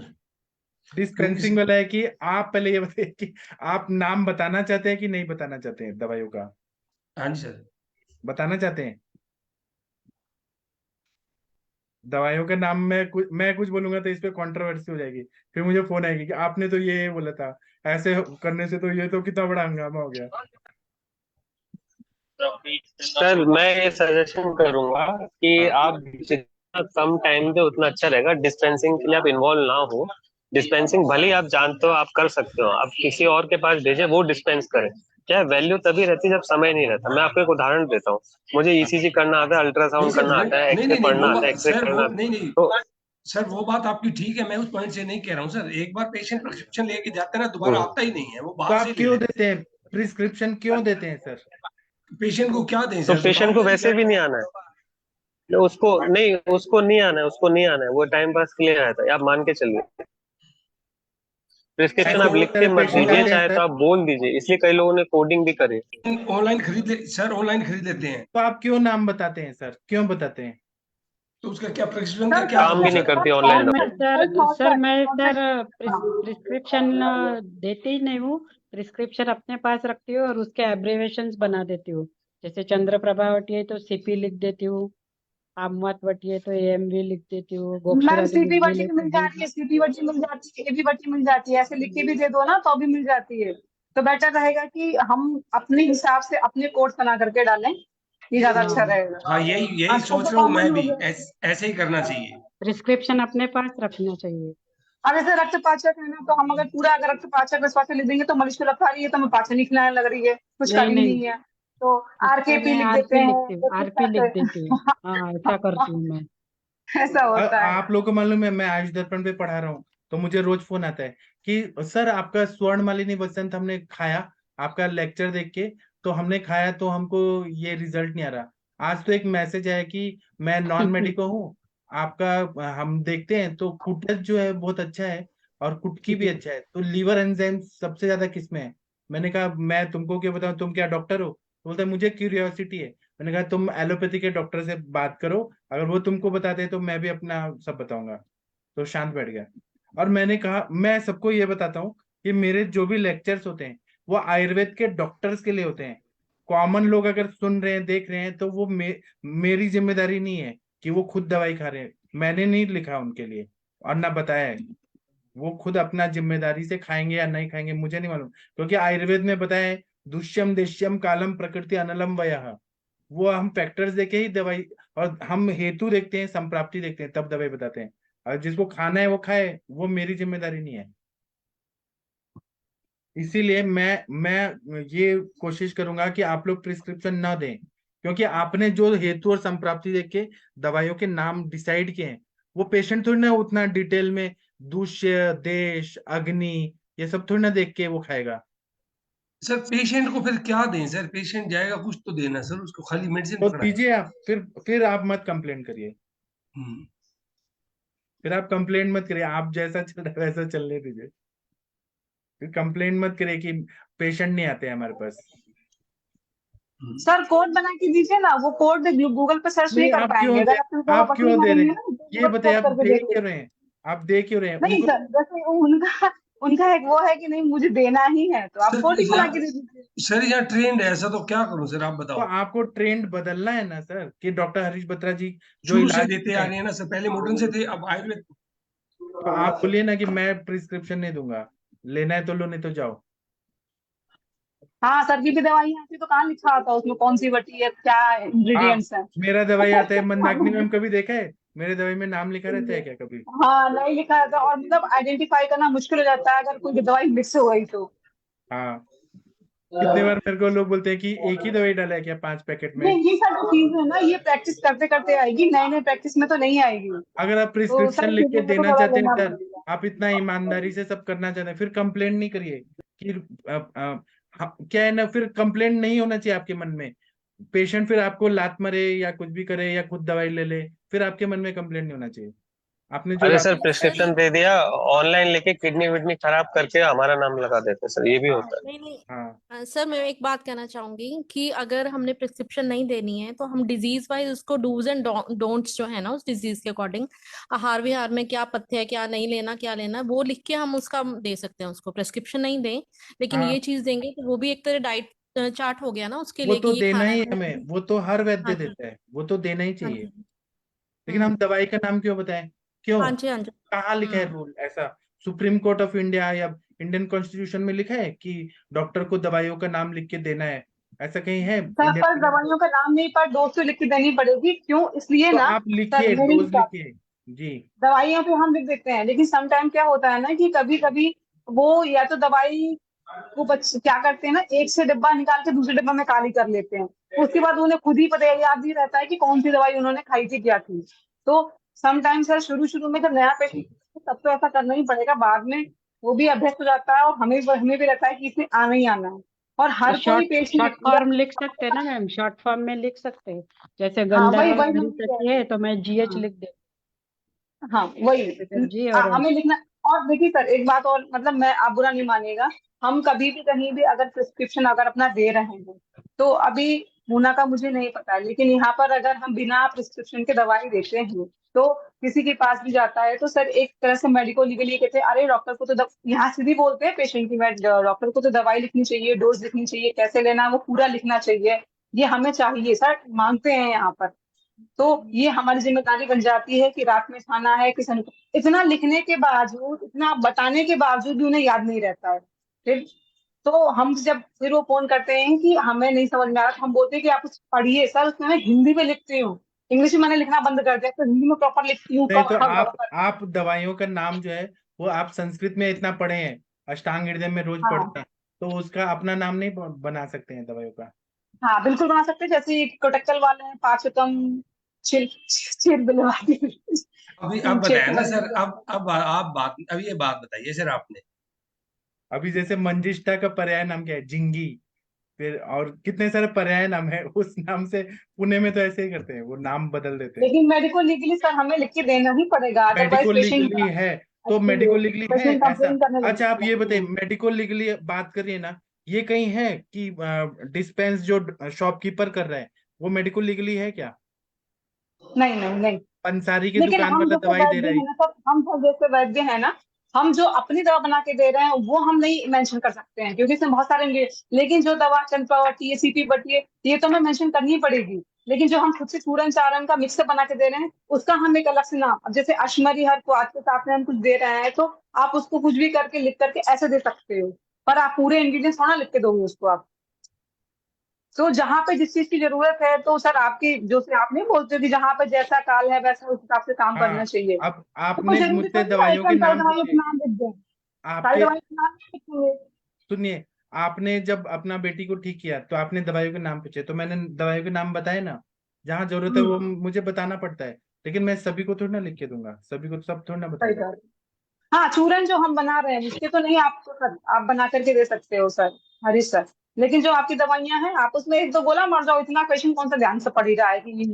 क्योंकि डिस्पेंसिंग वाला है कि आप पहले ये बताइए कि आप नाम बताना चाहते हैं कि नहीं बताना चाहते हैं दवाइयों का? हाँ जी सर, बताना चाहते हैं दवाइयों का नाम? मैं कुछ बोलूंगा तो इस पे कंट्रोवर्सी हो जाएगी, फिर मुझे फोन आएगी कि आपने तो ये बोला था, ऐसे करने से तो ये तो कितना बड़ा हंगामा हो गया। सर मैं ये सजेशन करूंगा कि आप जितना कम टाइम दे उतना अच्छा रहेगा। डिस्पेंसिंग के लिए आप इन्वॉल्व ना हो। डिस्पेंसिंग भले ही आप जानते हो आप कर सकते हो, आप किसी और के पास भेजे वो डिस्पेंस करे। क्या वैल्यू तभी रहती है जब समय नहीं रहता। मैं आपको एक उदाहरण देता हूँ। मुझे ईसीजी करना आता है, नहीं अल्ट्रासाउंड सर करना वो आता है, नहीं एक्सरे नहीं नहीं पढ़ना वो आता है, बात एक्सरे सर, करना वो आता है। नहीं नहीं तो सर, वो बात आपकी ठीक है, मैं उस पॉइंट से नहीं कह रहा हूँ सर। एक बार पेशेंट प्रिस्क्रिप्शन लेके जाता है ना, दोबारा आता ही नहीं है, वो तो बाहर से आप ले क्यों लेते देते हैं प्रिस्क्रिप्शन, क्यों देते हैं सर? हैं। पेशेंट को क्या दें तो सर, पेशेंट को वैसे भी नहीं आना है। उसको नहीं आना है, उसको नहीं आना है, वो टाइम पास के लिए आया था, आप मान के चलिए। प्रिस्क्रिप्शन ऐसे आप लिख बहुत के सारे मत पेशेंट दीजिए, आते हैं चाहे तो सर। आप बोल दीजिए, इसलिए कई लोगों ने कोडिंग भी करी। ऑनलाइन खरीद ले सर, ऑनलाइन खरीद लेते हैं। तो आप क्यों नाम बताते हैं सर, क्यों बताते हैं? तो उसका क्या प्रिस्क्रिप्शन का सर क्या काम करूँ भी नहीं सर? करती सर ऑनलाइन मैं डॉक्टर। प्रिस्क्रिप्शन देती ही नहीं हूँ। प्रिस्क्रिप्शन अपने पास रखती हूँ और उसके एब्रिवेशंस बना देती हूँ। जैसे चंद्रप्रभा वटी है तो सीपी लिख देती हूँ, आमवत वटी है तो एएमवी लिख देती हूँ, मैम गोक्षुरा सीपी दिग्विजय वटी है की तो मिल जाती है, सीपी वटी मिल जाती है, एबी वटी मिल जाती है, ऐसे लिख के भी दे दो ना तो भी मिल जाती है। तो बेटर रहेगा कि हम अपने हिसाब से अपने कोड्स बना करके डालें, ये ज्यादा अच्छा हाँ रहेगा। हाँ यही आजकल सोच तो रहा हूँ कॉमन मैं हो भी, गया। ऐसे ही करना चाहिए। प्रिस्क्रिप्शन अपने पास रखना चाहिए। अब जैसे रक्तपाचक है ना, तो हम अगर पूरा अगर रक्तपाचक विश्वास लिख देंगे तो मरीज को लगता है ये तो हमें पाचन नहीं खिलाने लग रही है, कुछ कर नहीं ही नहीं, नहीं है, तो उसको आरकेपी मैं लिख देते आरपी हैं लिखती हूँ, तो आरपी ठीक लिख है। देती हूँ। हाँ ऐसा करती हूँ मैं। ऐसा होता है। आप लोगों को मालूम है, मैं आयुष दर्पण पे पढ़ा रहा हूँ, तो मुझे रोज फोन आता है कि सर आपका स्वर्ण मालिनी वसंत हमने खाया, आपका लेक्चर देख के, तो हमने खाया तो हमको ये रिजल्ट नहीं आ रहा। आज तो एक मैसेज आया कि मैं नॉन मेडिको हूँ, आपका हम देखते हैं तो कुटस जो है बहुत अच्छा है और कुटकी भी अच्छा है, तो लीवर एंजाइम सबसे ज्यादा किसमें है? मैंने कहा मैं तुमको क्या बताऊं, तुम क्या डॉक्टर हो? तो बोलता है मुझे क्यूरियोसिटी है। मैंने कहा तुम एलोपैथी के डॉक्टर से बात करो, अगर वो तुमको बताते हैं तो मैं भी अपना सब बताऊंगा। तो शांत बैठ गया। और मैंने कहा मैं सबको ये बताता हूँ कि मेरे जो भी लेक्चर्स होते हैं वो आयुर्वेद के डॉक्टर्स के लिए होते हैं। कॉमन लोग अगर सुन रहे हैं देख रहे हैं तो वो मेरी जिम्मेदारी नहीं है कि वो खुद दवाई खा रहे हैं, मैंने नहीं लिखा उनके लिए और ना बताया है। वो खुद अपना जिम्मेदारी से खाएंगे या नहीं खाएंगे मुझे नहीं मालूम, क्योंकि आयुर्वेद में बताया है दुष्यम देश्यम कालम प्रकृति अनलम वयः। वो हम फैक्टर्स देके ही दवाई, और हम हेतु देखते हैं, संप्राप्ति देखते हैं, तब दवाई बताते हैं। और जिसको खाना है वो खाए, वो मेरी जिम्मेदारी नहीं है। इसीलिए मैं ये कोशिश करूंगा कि आप लोग प्रिस्क्रिप्शन ना दें, क्योंकि आपने जो हेतु और संप्राप्ति देख के दवाइयों के नाम डिसाइड किए हैं, वो पेशेंट थोड़ी ना उतना डिटेल में दूष्य देश अग्नि ये सब थोड़ी ना देख के वो खाएगा। सर पेशेंट को फिर क्या दें सर? पेशेंट जाएगा कुछ तो देना सर, उसको खाली मेडिसिन तो पकड़ा है। दीजिए आप, फिर आप मत कंप्लेन करिए, हम्म। फिर आप कंप्लेन मत करिए, आप जैसा चल रहा है वैसा चलने दीजिए। फिर कंप्लेन मत करिए कि पेशेंट नहीं आते हैं हमारे पास। सर कोड बना के दीजिए ना, वो कोड गूगल पे सर्च नहीं नहीं कर आप पाएंगे, क्यों दे, अगर आप उनको आप वकील क्यों दे रहे मारेंगे हैं? ना, ये गूगल बताइए, सर्च आप करके दे देखिए। क्यों रहे हैं? आप दे क्यों रहे हैं नहीं उनको? सर, जैसे उनका उनका एक वो है कि नहीं मुझे देना ही है, तो आप सर कोडिंग बना के यहाँ दे दीजिए। सर यहाँ ट्रेंड है ऐसा, तो क्या करूं सर, आप तो बताओ। आपको ट्रेंड बदलना है ना सर, कि डॉक्टर हरीश बत्रा जी जो शुरू से इलाज देते करते आ हैं, रहे हैं ना सर, पहले मॉडर्न से थे, अब आयुर्वेद। तो आप बोलिए ना कि मैं प्रिस्क्रिप्शन नहीं दूंगा, लेना है तो लो नहीं तो जाओ। हाँ सर की भी दवाई आती है तो कहाँ लिखा आता है उसमें कौन सी बटी है, क्या हाँ, इंग्रेडिएंट्स हैं। मेरा दवाई आता है मंदाकिनी में, हम कभी देखा है मेरे दवाई में नाम लिखा रहता है क्या कभी? हाँ नहीं लिखा रहता, और मतलब आइडेंटिफाई करना मुश्किल हो जाता है अगर कोई दवाई मिक्स हो गई तो। हाँ, कितने बार मेरे को लोग बोलते हैं कि एक ही दवाई डाला है क्या 5 पैकेट में। नहीं, ये सारी चीज है ना, ये प्रैक्टिस करते करते आएगी, नए नए प्रैक्टिस में तो नहीं आएगी। अगर आप तो प्रिस्क्रिप्शन सर लिख के फिर मेरे को देना थोड़ा चाहते हैं लेना सर, पड़ेगा। आप इतना ईमानदारी से सब करना चाहते हैं, फिर कंप्लेंट नहीं करिए कि क्या है ना, फिर कंप्लेंट नहीं होना चाहिए आपके मन में। पेशेंट फिर आपको लात मारे या कुछ भी करे या खुद दवाई ले ले, फिर आपके मन में कंप्लेंट नहीं होना चाहिए। आपने जो अरे रात सर में प्रिस्क्रिप्शन दे दिया, ऑनलाइन लेके किडनी विडनी खराब करके हमारा नाम लगा देते हैं सर, ये भी हाँ होता है। नहीं नहीं हाँ सर, मैं एक बात कहना चाहूंगी कि अगर हमने प्रिस्क्रिप्शन नहीं देनी है तो हम डिजीज वाइज उसको डूज एंड डोंट्स जो है ना उस डिजीज के अकॉर्डिंग, आहार विहार में क्या पथ्य है, क्या नहीं लेना, क्या लेना, वो लिख के हम उसका दे सकते हैं उसको। प्रिस्क्रिप्शन नहीं दें, लेकिन हाँ, ये चीज देंगे तो वो भी एक तरह डाइट चार्ट हो गया ना उसके वो लिए कि तो ये देना खाना ही है है। हमें, वो तो हर वैद्य हाँ जी। देता है, वो तो देना ही हाँ चाहिए। जी। लेकिन हम दवाई का नाम क्यों बताएं, क्यों, हाँ जी। हाँ जी। कहाँ लिखा है रूल ऐसा। सुप्रीम कोर्ट ऑफ इंडिया या इंडियन कॉन्स्टिट्यूशन में लिखा है कि डॉक्टर को दवाइयों का नाम लिख के देना है, ऐसा कहीं है सर इंडियन पर पीनल कोड। दवाइयों का नाम नहीं, पर डोज तो लिख के देनी पड़ेगी, क्यों, इसलिए तो ना। आप सर लिखिए, मेरे डोज हिसाब लिखिए जी। दवाइयाँ पे हम लिख देते हैं, लेकिन सम टाइम क्या होता है ना कि कभी कभी वो या तो दवाई वो बच्चे क्या करते हैं ना, एक से डिब्बा निकाल के दूसरे डिब्बा में काली कर लेते हैं। उसके बाद उन्हें खुद ही पता याद नहीं रहता है कि कौन सी दवाई उन्होंने खाई थी, क्या थी। तो सम टाइम सर शुरू शुरू में जब नया पेशेंट, तब तो ऐसा करना ही पड़ेगा, बाद में वो भी अभ्यस्त हो जाता है और हमें भी रहता है कि इसमें आना ही आना है। और तो हर कोई शॉर्ट पेशेंट, शॉर्ट फॉर्म लिख सकते हैं ना मैम, शॉर्ट फॉर्म में लिख सकते हैं। जैसे हाँ वही गंधर्व वही मैं भी कह नर्तकी रही है हूँ। तो मैं जीएच हाँ लिख दे, हाँ वही जी। और हमें लिखना। और देखिए सर एक बात और, मतलब मैं, आप बुरा नहीं मानिएगा, हम कभी भी कहीं भी अगर प्रिस्क्रिप्शन अगर अपना दे रहे हैं, तो अभी पूना का मुझे नहीं पता है, लेकिन यहाँ पर अगर हम बिना प्रिस्क्रिप्शन के दवाई देते हैं तो किसी के पास भी जाता है तो सर एक तरह से मेडिको लीगली कहते हैं, अरे डॉक्टर को तो यहाँ सीधी बोलते हैं पेशेंट की, मैं डॉक्टर को तो दवाई लिखनी चाहिए, डोज लिखनी चाहिए, कैसे लेना है वो पूरा लिखना चाहिए, ये हमें चाहिए सर, मांगते हैं यहाँ पर। तो ये हमारी जिम्मेदारी बन जाती है कि रात में खाना है कि इतना लिखने के बावजूद, इतना बताने के बावजूद भी उन्हें याद नहीं रहता है। फिर तो हम जब फिर वो फोन करते हैं कि हमें नहीं समझ में आ रहा, तो हम बोलते हैं कि आप कुछ पढ़िए सर, उसमें मैं हिंदी में लिखती हूँ, इंग्लिश में मैंने लिखना बंद कर दिया, तो हिंदी में प्रॉपर लिखती हूँ नहीं कब तो कब कब। आप दवाइयों का नाम जो है वो आप संस्कृत में इतना पढ़े हैं, अष्टांग हृदय में रोज पढ़ते हाँ हैं, तो उसका अपना नाम नहीं बना सकते हैं दवाइयों का। हाँ बिल्कुल बना सकते हैं, जैसे कोटक्कल वाले हैं, पाचकम चिल चिल बिलवाती अभी अब चिल बताया ना सर, अब आप बात, अब ये बात बताइए सर आपने। अभी जैसे मंजिष्ठा का पर्याय नाम क्या है, जिंगी। फिर और कितने सारे पर्याय नाम है उस नाम से। पुणे में तो ऐसे ही करते हैं, वो नाम बदल देते हैं। लेकिन मेडिको लीगली सर हमें लिख के देना ही पड़ेगा, अदरवाइज मेडिको पेशेंट, लीगली है तो मेडिको लीगली है पेशेंट ऐसा। कंप्लेन करने अच्छा आप ये बताइए, लगेगा। मेडिको लीगली बात करिए ना, ये कहीं है कि डिस्पेंस जो शॉपकीपर कर रहा है वो मेडिको लीगली है क्या। नहीं नहीं नहीं। पंसारी की लेकिन दुकान हम वाला जैसे दवाई दे वैद्य रहा है। हैं ना सर, हम सब जैसे वैद्य हैं ना, हम जो अपनी दवा बना के दे रहे हैं वो हम नहीं मेंशन कर सकते हैं, क्योंकि इसमें बहुत सारे लेकिन जो दवा चंपावटी है, सीपी बटी है, ये तो हमें मेंशन करनी ही पड़ेगी। लेकिन जो हम खुद से चूरन चारण का मिक्स बना के दे रहे हैं, उसका हम एक अलग से नाम, अब जैसे अश्मरी हर को आज के साथ में हम कुछ दे रहे हैं, तो आप उसको कुछ भी करके लिख करके ऐसे दे सकते हो, पर आप पूरे इंग्रीडिएंट्स थोड़ा लिख के दोगे उसको आप। तो जहां पे जिस चीज की जरूरत है, तो सर आपकी जो से आप नहीं बोलते हो कि जहां पे जैसा काल है वैसा उस हिसाब से काम करना हाँ, चाहिए, अब तो कोई आपने जरूरी मुझसे थोड़ी ना दवाइयों के एकदम सारी नाम दवाइयों के पूछे। नाम लिख दें, सारी आपके दवाइयों के नाम नहीं लिखेंगे। सुनिए, आपने जब अपना बेटी को ठीक किया तो आपने दवाइयों के नाम पूछे, तो मैंने दवाइयों के नाम बताए ना, जहाँ जरूरत है वो मुझे बताना पड़ता है। लेकिन मैं सभी को थोड़ी ना लिख के दूंगा, सभी को सब थोड़ी ना सही बताऊंगा। सर। हाँ चूरन जो हम बना रहे हैं उसके तो नहीं, आपको सर आप बना करके दे सकते हो सर, हरीश सर। लेकिन जो आपकी दवाइयां हैं, आप उसमें एक दो गोला मार जाओ, इतना क्वेश्चन कौन सा ध्यान से पढ़ ही रहा है कि ये।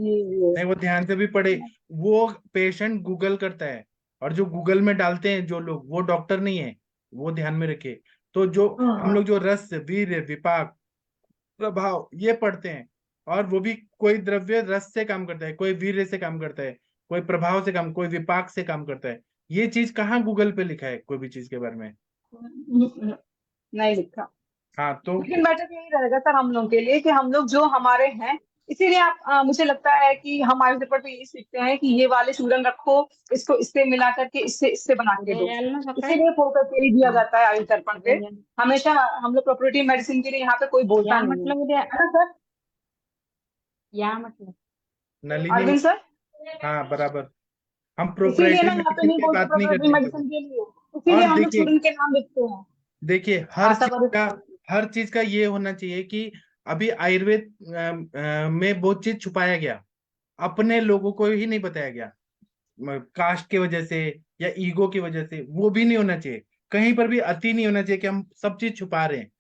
नहीं वो ध्यान से भी पढ़े, वो पेशेंट गूगल करता है, और जो गूगल में डालते हैं जो लोग वो डॉक्टर नहीं है, वो ध्यान में रखे। तो जो हम लोग जो रस, वीर्य, विपाक, प्रभाव ये पढ़ते हैं, और वो भी कोई द्रव्य रस से काम करता है, कोई वीर्य से काम करता है, कोई प्रभाव से काम, कोई विपाक से काम करता है। ये चीज कहाँ गूगल पे लिखा है कोई भी चीज के बारे में। नहीं लिखा। हाँ तो लेकिन बेटर यही रहेगा सर हम लोग के लिए कि हम लोग जो हमारे हैं, इसीलिए आप मुझे लगता है कि हम आयुष पेपर पे यही सीखते हैं कि ये वाले चूरन रखो, इसको इससे मिला करके इससे इससे बना के दो। उदयाल ना सकाळी इसीलिए फोकस यही दिया जाता है आयुष दर्पण पे। उदयाल हमेशा हम लोग प्रोपरेटिव मेडिसिन के लिए यहाँ पे कोई बोलता या नहीं है म्हटलं उद्या, है ना सर या म्हटलं नलिनी, अरविंद सर। हाँ बराबर, हम इसीलिए ना प्रोप्राइटरी यहाँ पे मेडिसिन नहीं की बोलते बात नहीं प्रोपरेटिव करते कभी। मेडिसिन के लिए, इसीलिए और हम लोग देखिए, चूरन के नाम लिखते हैं। देखिए हाँ सब हर चीज का ये होना चाहिए कि अभी आयुर्वेद में बहुत चीज छुपाया गया, अपने लोगों को ही नहीं बताया गया, कास्ट की वजह से या ईगो की वजह से, वो भी नहीं होना चाहिए। कहीं पर भी अति नहीं होना चाहिए कि हम सब चीज छुपा रहे हैं।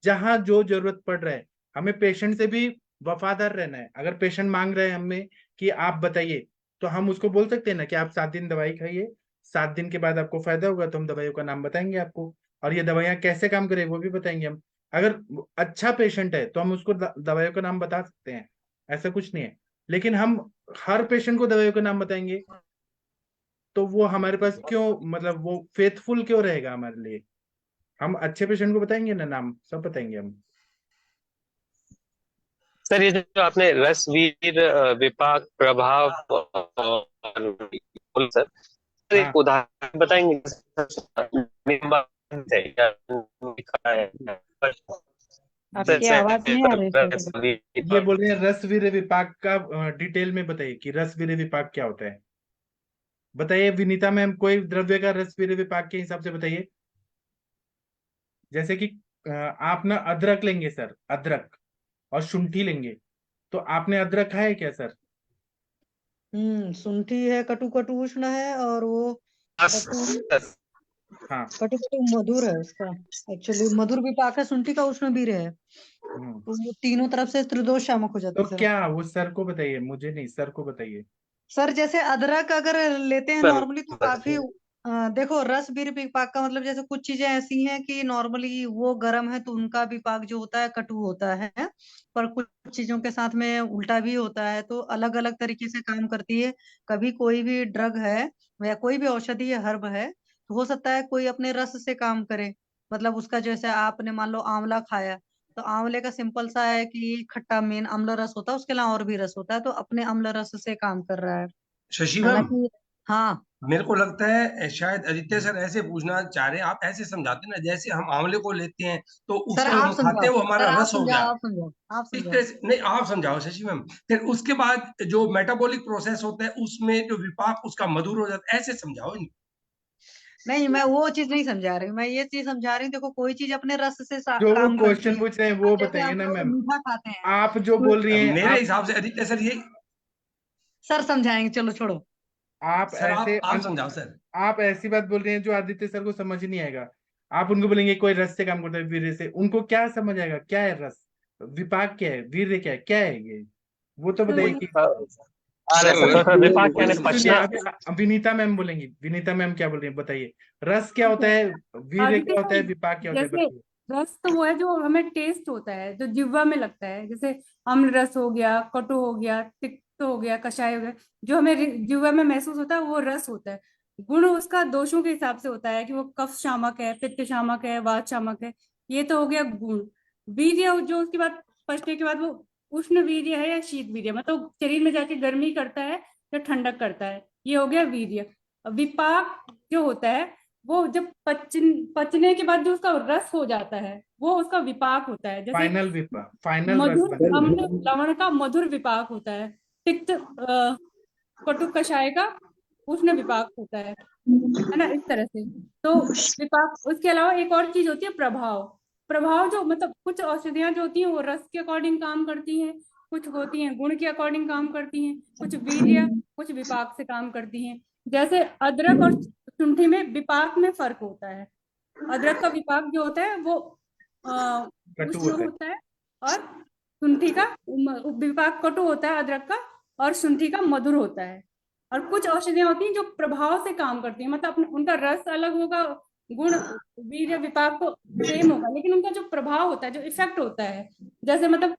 जहां जो जरूरत पड़ रहा है, हमें पेशेंट से भी वफादार रहना है। अगर पेशेंट मांग रहे हैं हमें कि आप बताइए, तो हम उसको बोल सकते हैं ना कि आप 7 दिन दवाई खाइए, 7 दिन के बाद आपको फायदा होगा तो हम दवाइयों का नाम बताएंगे आपको, और ये दवाइयां कैसे काम करें वो भी बताएंगे हम। अगर अच्छा पेशेंट है तो हम उसको दवाइयों का नाम बता सकते हैं, ऐसा कुछ नहीं है। लेकिन हम हर पेशेंट को दवाइयों का नाम बताएंगे तो वो हमारे पास क्यों, मतलब वो फेथफुल क्यों रहेगा हमारे लिए? हम अच्छे पेशेंट को बताएंगे ना, नाम सब बताएंगे हम। सर ये जो आपने रसवीर, विपाक, प्रभाव और सर हाँ एक उदाहरण बताएंगे? आपकी आवाज नहीं आ रही सर। ये बोल रहे हैं रसवीर विपाक का डिटेल में बताइए कि रसवीर विपाक क्या होता है। बताइए विनीता मैम, कोई द्रव्य का रसवीर विपाक के हिसाब से बताइए। जैसे कि आप ना अदरक लेंगे सर, अदरक और शुंठी लेंगे, तो आपने अदरक खाया है क्या सर? शुंठी है, कटु कटु उष्ण है, और वो कटु हाँ। कटु कटु मधुर है उसका। एक्चुअली मधुर विपाक है, शुंठी का उष्ण वीर्य है। हम्म। तो वो तीनों तरफ से त्रिदोष शामक हो जाती तो है सर। क्या वो सर को बताइए, मुझे नहीं, सर को बताइए। सर जैसे अदरक अगर लेते हैं सर नॉर्मली तो काफी देखो, रस बीर विपाक का मतलब जैसे कुछ चीजें ऐसी हैं कि नॉर्मली वो गर्म है तो उनका विपाक जो होता है कटु होता है, पर कुछ चीजों के साथ में उल्टा भी होता है, तो अलग अलग तरीके से काम करती है। कभी कोई भी ड्रग है या कोई भी औषधि या हर्ब है, तो हो सकता है कोई अपने रस से काम करे। मतलब उसका जैसे आपने मान लो आंवला खाया, तो आंवले का सिंपल सा है कि खट्टा मेन अम्ल रस होता है, उसके अलावा और भी रस होता है, तो अपने अम्ल रस से काम कर रहा है। शशि मैम, हालांकि हाँ मेरे को लगता है शायद आदित्य सर ऐसे पूछना चाह रहे हैं, आप ऐसे समझाते ना जैसे हम आंवले को लेते हैं तो सर, उसको आप हम खाते समझाओ, हैं, वो सर हमारा आप रस हो समझाओ, गया। आप समझाओ, आप इस समझाओ। तरह से नहीं, आप समझाओ शशि मैम। फिर उसके बाद जो मेटाबॉलिक प्रोसेस होता है उसमें जो विपाक उसका मधुर हो जाता है, ऐसे समझाओ इनको। नहीं, मैं वो चीज नहीं समझा रही हूँ, मैं ये चीज समझा रही हूँ। देखो, कोई चीज अपने रस से जो वो काम करती क्वेश्चन है। पूछ रहे हैं अब वो जैसे बताइए आप ना लोग मैम। मीठा खाते हैं आप जो तो बोल रही हैं, मेरे आप हिसाब से आदित्य सर ये, सर समझाएंगे, चलो छोड़ो। आप सर ऐसे आप समझाओ सर। आप ऐसी बात बोल रहे हैं जो आदित्य सर को समझ नहीं आएगा। आप उनको बोलेंगे कोई रस से काम करता है, वीर्य से, उनको क्या समझ आएगा? क्या है रस, विपाक क्या है, वीर्य क्या है, क्या है ये? वो तो बताइए कि सर तो विपाक कोई यानी सुनिए, पचना। अभी विनीता मैम बोलेंगी। विनीता मैम क्या बोल रही है, बताइए। रस क्या होता है, वीर्य आदित्य क्या होता है, सर, विपाक क्या होता है, जैसे बताइए। रस तो वो है जो हमें टेस्ट होता है, जो जिह्वा में लगता है, जैसे अम्ल रस हो गया, कटु हो गया, तिक्त हो गया, कषाय हो गया, जो हमें जिह्वा में महसूस होता है वो रस होता है। गुण उसका दोषों के हिसाब से होता है कि वो कफ शामक है, पित्त शामक है, वात शामक है। ये तो हो गया गुण। वीर्य जो उसके बाद पचने के बाद वो उष्ण वीर्य है या शीत वीर्य, मतलब शरीर में जाके गर्मी करता है या ठंडक करता है, ये हो गया वीर्य। विपाक जो होता है वो जब पचने के बाद जो उसका रस हो जाता है वो उसका विपाक होता है। जैसे फाइनल विपाक, फाइनल रस मधुर बन अम्ल लवण का मधुर विपाक होता है, तिक्त कटु कषाय का उष्ण विपाक होता है ना, इस तरह से। तो विपाक, उसके अलावा एक और चीज होती है प्रभाव। प्रभाव जो मतलब कुछ औषधियां जो होती हैं वो रस के अकॉर्डिंग काम करती हैं, कुछ होती हैं गुण के अकॉर्डिंग काम करती हैं, कुछ वीर्य कुछ विपाक से काम करती हैं। जैसे अदरक और शुंठी में विपाक में फर्क होता है। अदरक का विपाक जो होता है वो कटु उष्ण होता है। होता है, और शुंठी का विपाक कटु होता है अदरक का, और शुंठी का मधुर होता है। और कुछ औषधियां होती हैं जो प्रभाव से काम करती हैं, मतलब उनका रस अलग होगा, गुण वीर्य विपाक तो सेम होगा, लेकिन उनका जो प्रभाव होता है, जो इफेक्ट होता है, जैसे मतलब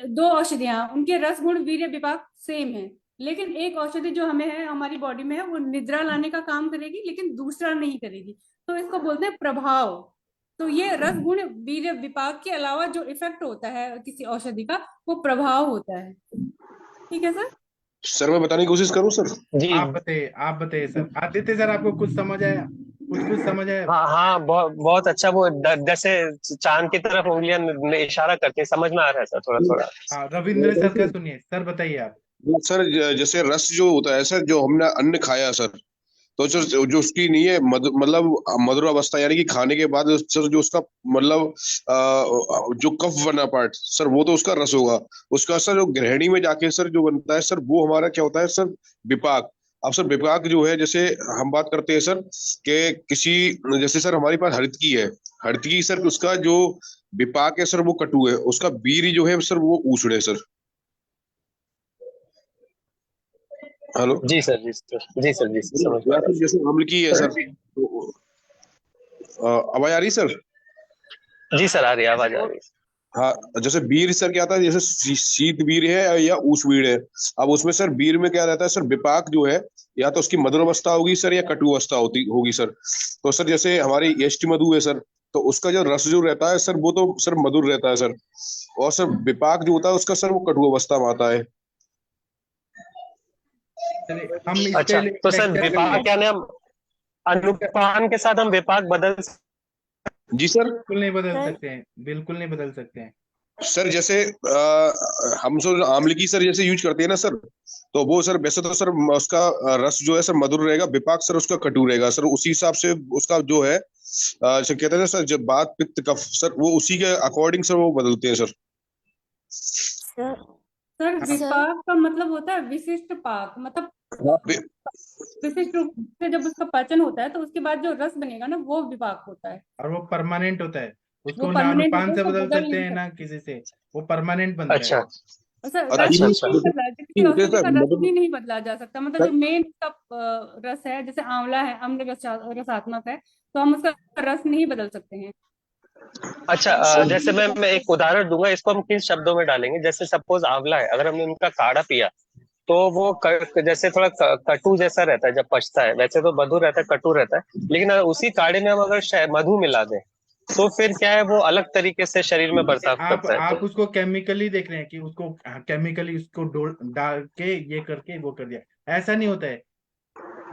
दो औषधियां, उनके रस गुण वीर्य विपाक सेम है, लेकिन एक औषधि जो हमें है हमारी बॉडी में है वो निद्रा लाने का काम करेगी लेकिन दूसरा नहीं करेगी, तो इसको बोलते हैं प्रभाव। तो ये रस गुण वीर्य विपाक के अलावा जो इफेक्ट होता है किसी औषधि का वो प्रभाव होता है। ठीक है सर। सर मैं बताने की कोशिश करूं सर। जी आप बताइए सर। आदित्य सर, आपको कुछ समझ आया? कुछ समझ आया? हाँ हाँ, बहुत बहुत अच्छा। वो जैसे चांद की तरफ उंगलियां इशारा करती है, समझ में आ रहा है सर थोड़ा थोड़ा। हाँ, रविंद्र सर का सुनिए। सर बताइए आप। सर जैसे रस जो होता है सर, जो हमने अन्न खाया सर, तो सर जो उसकी नहीं है मतलब मधुर अवस्था, यानी कि खाने के बाद सर जो उसका मतलब जो कफ बना पार्ट सर, वो तो उसका रस होगा। उसका सर जो गृहिणी में जाके सर जो बनता है सर, वो हमारा क्या होता है सर, विपाक। अब सर विपाक जो है, जैसे हम बात करते हैं सर कि किसी, जैसे सर हमारे पास हरितकी है, हरितकी सर उसका जो विपाक है सर वो कटु है, उसका बीर जो है सर वो ऊसड़ है सर। हेलो। जी सर, जी सर, जी सर, जी सर, समझ पा या रहा फिर जैसे अम्ल की है सर, तो, आवाज आ रही सर? हूँ। जी सर, आ रही है, आवाज आ रही है। हाँ, जैसे बीर सर क्या आता है, जैसे शीत बीर है या ऊस बीर है। अब उसमें सर बीर में क्या रहता है सर, विपाक जो है या तो उसकी मधुर अवस्था होगी सर या कटु अवस्था होती होगी सर। तो सर जैसे हमारी यष्टि मधु है सर, तो उसका जो रस जो रहता है सर वो तो सर मधुर रहता है सर। और सर विपाक जो होता है उसका सर वो कटु अवस्था में आता है। चलिए हम इस पे अच्छा, तो सर लेक्चर विपाक यानी हम अनुपान के साथ हम विपाक बदल जी सर। बिल्कुल नहीं बदल सर सकते हैं, बिल्कुल नहीं बदल सकते हैं। सर जैसे हम सर आंवले की सर जैसे यूज करते हैं ना सर, तो वो सर वैसे तो सर उसका रस जो है सर मधुर रहेगा, विपाक सर उसका कटु रहेगा सर, उसी हिसाब से उसका जो है सर कहते हैं ना सर, जब बात पित्त कफ सर वो उसी के अकॉर्डिंग सर वो बदलते हैं सर। सर सर हाँ, सर विपाक का मतलब होता है विशिष्ट पाक, मतलब वि- विशिष्ट रूप से जब उसका पाचन होता है तो उसके बाद जो रस बनेगा ना वो विपाक होता है। और वो परमानेंट होता है, वो उसको ना परमानेंट होता अनुपान है, से उसको बदल बदल सकते नहीं हैं ना सकते। किसी से, वो परमानेंट बनता है। अच्छा, और सर अच्छा रस अच्छा, ये अच्छा। नहीं बदला, किसी होते हैं औषधि का सर रस भी मतलब नहीं बदला जा सकता, मतलब जो सर। मेन उसका रस है, जैसे आंवला है, अम्ल रसात्मक है, तो हम उसका रस नहीं बदल सकते हैं। अच्छा, जैसे मैं एक उदाहरण दूंगा, इसको हम किन शब्दों में डालेंगे। जैसे सपोज आंवला है, अगर हमने उनका काढ़ा पिया तो वो जैसे थोड़ा कटु जैसा रहता है जब पचता है, वैसे तो मधुर रहता है, कटु रहता है। लेकिन अगर उसी काढ़े में हम अगर मधु मिला दें तो फिर क्या है, वो अलग तरीके से शरीर में बर्ताव करता है। आप तो उसको केमिकली देख रहे हैं कि उसको केमिकली उसको डाल के ये करके वो कर दिया, ऐसा नहीं होता है।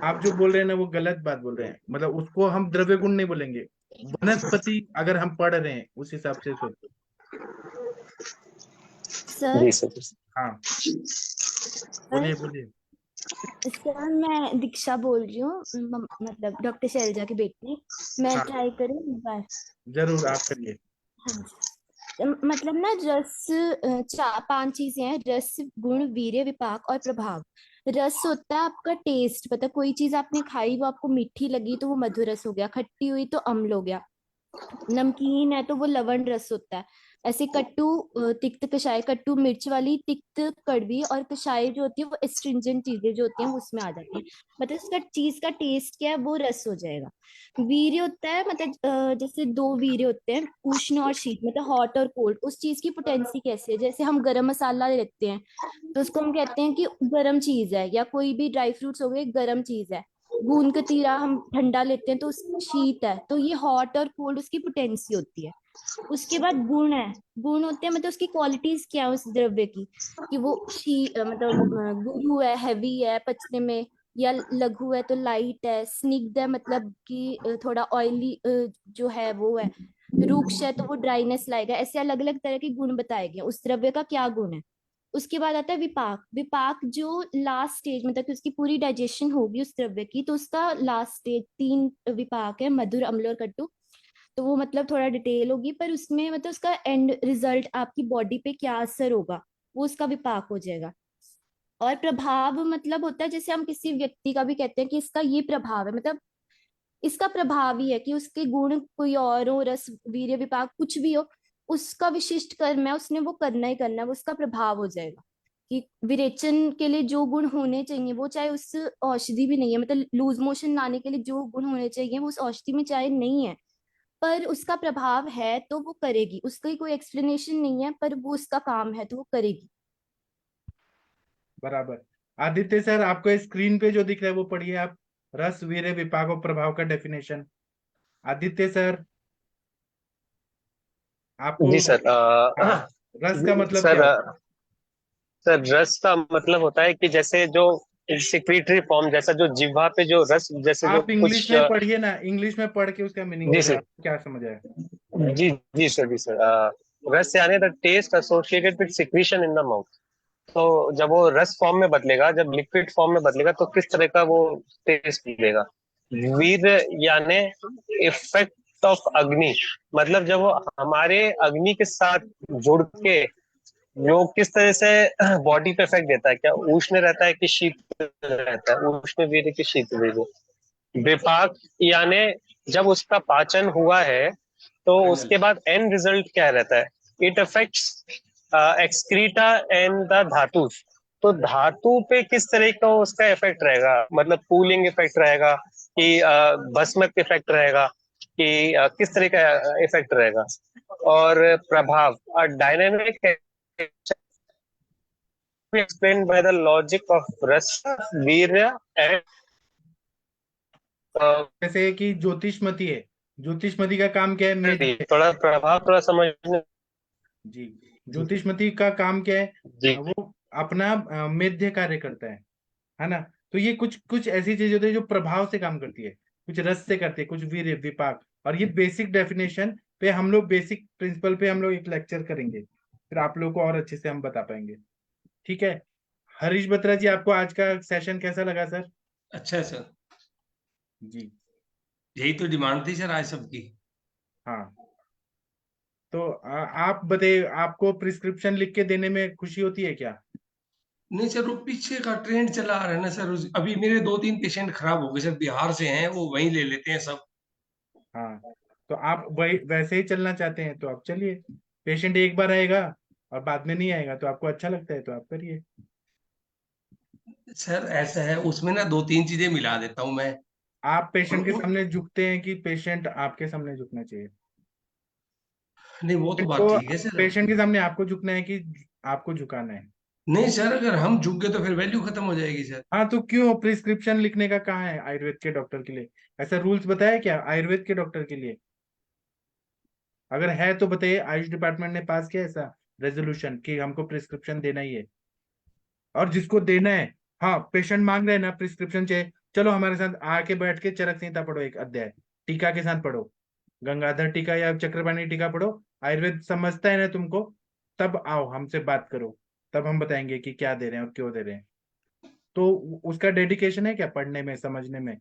आप जो बोल रहे हैं ना वो गलत बात बोल रहे हैं, मतलब उसको हम द्रव्य गुण नहीं बोलेंगे, वनस्पति अगर हम पढ़ रहे हैं उस हिसाब से सोचो। सर जी सर, हाँ, सर बोलिए बोलिए। सर मैं दीक्षा बोल रही हूँ, मतलब डॉक्टर शैलजा की बेटी। मैं हाँ, ट्राई करूँ एक बार? जरूर आप करिए। हाँ जी। मतलब ना रस, चार पांच चीजें हैं: रस, गुण, वीर्य, विपाक और प्रभाव। रस होता है आपका टेस्ट, मतलब कोई चीज आपने खाई वो आपको मीठी लगी तो वो मधुर रस हो गया, खट्टी हुई तो अम्ल हो गया, नमकीन है तो वो लवण रस होता है। ऐसे कट्टू, तिक्त कषाय, कट्टू मिर्च वाली, तिक्त कड़वी, और कषाय जो होती है वो एस्ट्रिंजेंट चीजें जो होती हैं वो उसमें आ जाती हैं। मतलब उसका चीज का टेस्ट क्या है, वो रस हो जाएगा। वीर्य होता है, मतलब जैसे दो वीर्य होते हैं, उष्ण और शीत, मतलब हॉट और कोल्ड। उस चीज की पोटेंसी कैसी है, जैसे हम गरम मसाला लेते हैं तो उसको हम कहते हैं कि गरम चीज है, या कोई भी ड्राई फ्रूट्स हो गए गरम चीज है। गूंद कतीरा हम ठंडा लेते हैं तो शीत है, तो ये हॉट और कोल्ड उसकी पोटेंसी होती है। उसके बाद गुण है, गुण होते हैं मतलब उसकी क्वालिटीज क्या है उस द्रव्य की, कि वो मतलब गुरु है, हैवी है पचने में, या लघु है तो लाइट है, स्निग्ध है मतलब कि थोड़ा ऑयली जो है वो है, रुक्ष है तो वो ड्राइनेस लाएगा। ऐसे अलग अलग तरह के गुण बताए गए उस द्रव्य का क्या गुण है। उसके बाद आता है विपाक। विपाक जो लास्ट स्टेज, मतलब कि उसकी पूरी डाइजेशन होगी उस द्रव्य की, तो उसका लास्ट स्टेज, तीन विपाक है: मधुर, अम्ल और कटु। तो वो मतलब थोड़ा डिटेल होगी, पर उसमें मतलब उसका एंड रिजल्ट आपकी बॉडी पे क्या असर होगा वो उसका विपाक हो जाएगा। और प्रभाव मतलब होता है, जैसे हम किसी व्यक्ति का भी कहते हैं कि इसका ये प्रभाव है, मतलब इसका प्रभाव ही है कि उसके गुण कोई और हो, रस, वीर्य, विपाक कुछ भी हो, उसका विशिष्ट कर्म है, उसने वो करना ही करना है, वो उसका प्रभाव हो जाएगा। कि विरेचन के लिए जो गुण होने चाहिए वो चाहे उस औषधि भी नहीं है, मतलब लूज मोशन लाने के लिए जो गुण होने चाहिए वो उस औषधि में चाहे नहीं है, पर उसका प्रभाव है तो वो करेगी। उसका कोई एक्सप्लेनेशन नहीं है पर वो उसका काम है तो वो करेगी। बराबर। आदित्य सर, आपको स्क्रीन पे जो दिख रहा है वो पढ़िए आप, रस, वीर्य, विपाक और प्रभाव का डेफिनेशन। आदित्य सर, आपको। जी सर। हाँ, रस का मतलब क्या सर, होता है? सर रस का मतलब होता है कि जैसे जो सिक्रीटरी फॉर्म जैसा, जो जिह्वा पे जो रस, जैसे जो आप इंग्लिश कुछ में पढ़िए ना, इंग्लिश में पढ़ के उसका मीनिंग जी बोलिए, सर, आपको क्या समझ आया? जी जी सर, जी सर। रस यानी the taste associated with secretion in the mouth. तो जब वो रस फॉर्म में बदलेगा, जब लिक्विड फॉर्म में बदलेगा, तो किस तरह का वो टेस्ट मिलेगा। वीर यानी इफेक्ट ऑफ अग्नि, मतलब जब वो हमारे अग्नि के साथ जुड़ के जो किस तरह से बॉडी पे इफेक्ट देता है, क्या उष्ण रहता है कि शीत रहता है, उष्ण वीर्य की शीत वीर्य। विपाक यानी जब उसका पाचन हुआ है तो उसके बाद एंड रिजल्ट क्या रहता है, it affects excreta and the धातु। तो धातु पे किस तरह का उसका इफेक्ट रहेगा, मतलब कूलिंग इफेक्ट रहेगा कि भस्मक इफेक्ट रहेगा कि किस तरह का इफेक्ट रहेगा। और प्रभाव dynamic explained by the logic of rasa, वीर्य and जैसे कि ज्योतिषमती है, ज्योतिषमती का काम क्या है, मेध। थोड़ा प्रभाव थोड़ा समझने। जी, ज्योतिषमती का काम क्या है, जी वो अपना मेध्य कार्य करता है ना। तो ये कुछ कुछ ऐसी चीजें होती है जो प्रभाव से काम करती है, कुछ रस से करती है, कुछ वीर्य विपाक। और ये बेसिक डेफिनेशन पे हम लोग, बेसिक प्रिंसिपल पे हम लोग एक लेक्चर करेंगे, फिर आप लोग को और अच्छे से हम बता पाएंगे। ठीक है, हरीश बत्रा जी, आपको आज का सेशन कैसा लगा सर? अच्छा है सर, जी यही तो डिमांड थी सर आज सबकी। हाँ, तो आप बताइए, आपको प्रिस्क्रिप्शन लिख के देने में खुशी होती है क्या? नहीं सर, वो पीछे का ट्रेंड चला आ रहा है ना सर। अभी मेरे 2-3 पेशेंट खराब हो गए सर, बिहार से हैं, वो वहीं ले लेते हैं सब। हाँ, तो आप वही वैसे ही चलना चाहते हैं तो आप चलिए। पेशेंट एक बार आएगा और बाद में नहीं आएगा, तो आपको अच्छा लगता है तो आप करिए। सर ऐसा है, उसमें ना 2-3 चीजें मिला देता हूँ मैं। आप पेशेंट के उन- सामने झुकते हैं कि पेशेंट आपके सामने झुकना चाहिए? नहीं वो तो बात तो ठीक है सर। पेशेंट के सामने आपको झुकना है कि आपको झुकाना है? नहीं सर, अगर हम झुक गए तो फिर वैल्यू खत्म हो जाएगी सर। हाँ, तो क्यों प्रिस्क्रिप्शन लिखने का कहाँ है आयुर्वेद के डॉक्टर के लिए? ऐसा रूल्स बताया क्या आयुर्वेद के डॉक्टर के लिए? अगर है तो बताइए, आयुष डिपार्टमेंट ने पास किया ऐसा रेजोल्यूशन कि हमको प्रिस्क्रिप्शन देना ही है? और जिसको देना है, हाँ, पेशेंट मांग रहे हैं ना प्रिस्क्रिप्शन चाहिए, चलो हमारे साथ आके बैठ के चरक संहिता पढ़ो, एक अध्याय टीका के साथ पढ़ो, गंगाधर टीका या चक्रपाणी टीका पढ़ो, आयुर्वेद समझता है ना तुमको, तब आओ हमसे बात करो, तब हम बताएंगे कि क्या दे रहे हैं और क्यों दे रहे हैं। तो उसका डेडिकेशन है क्या पढ़ने में, समझने में?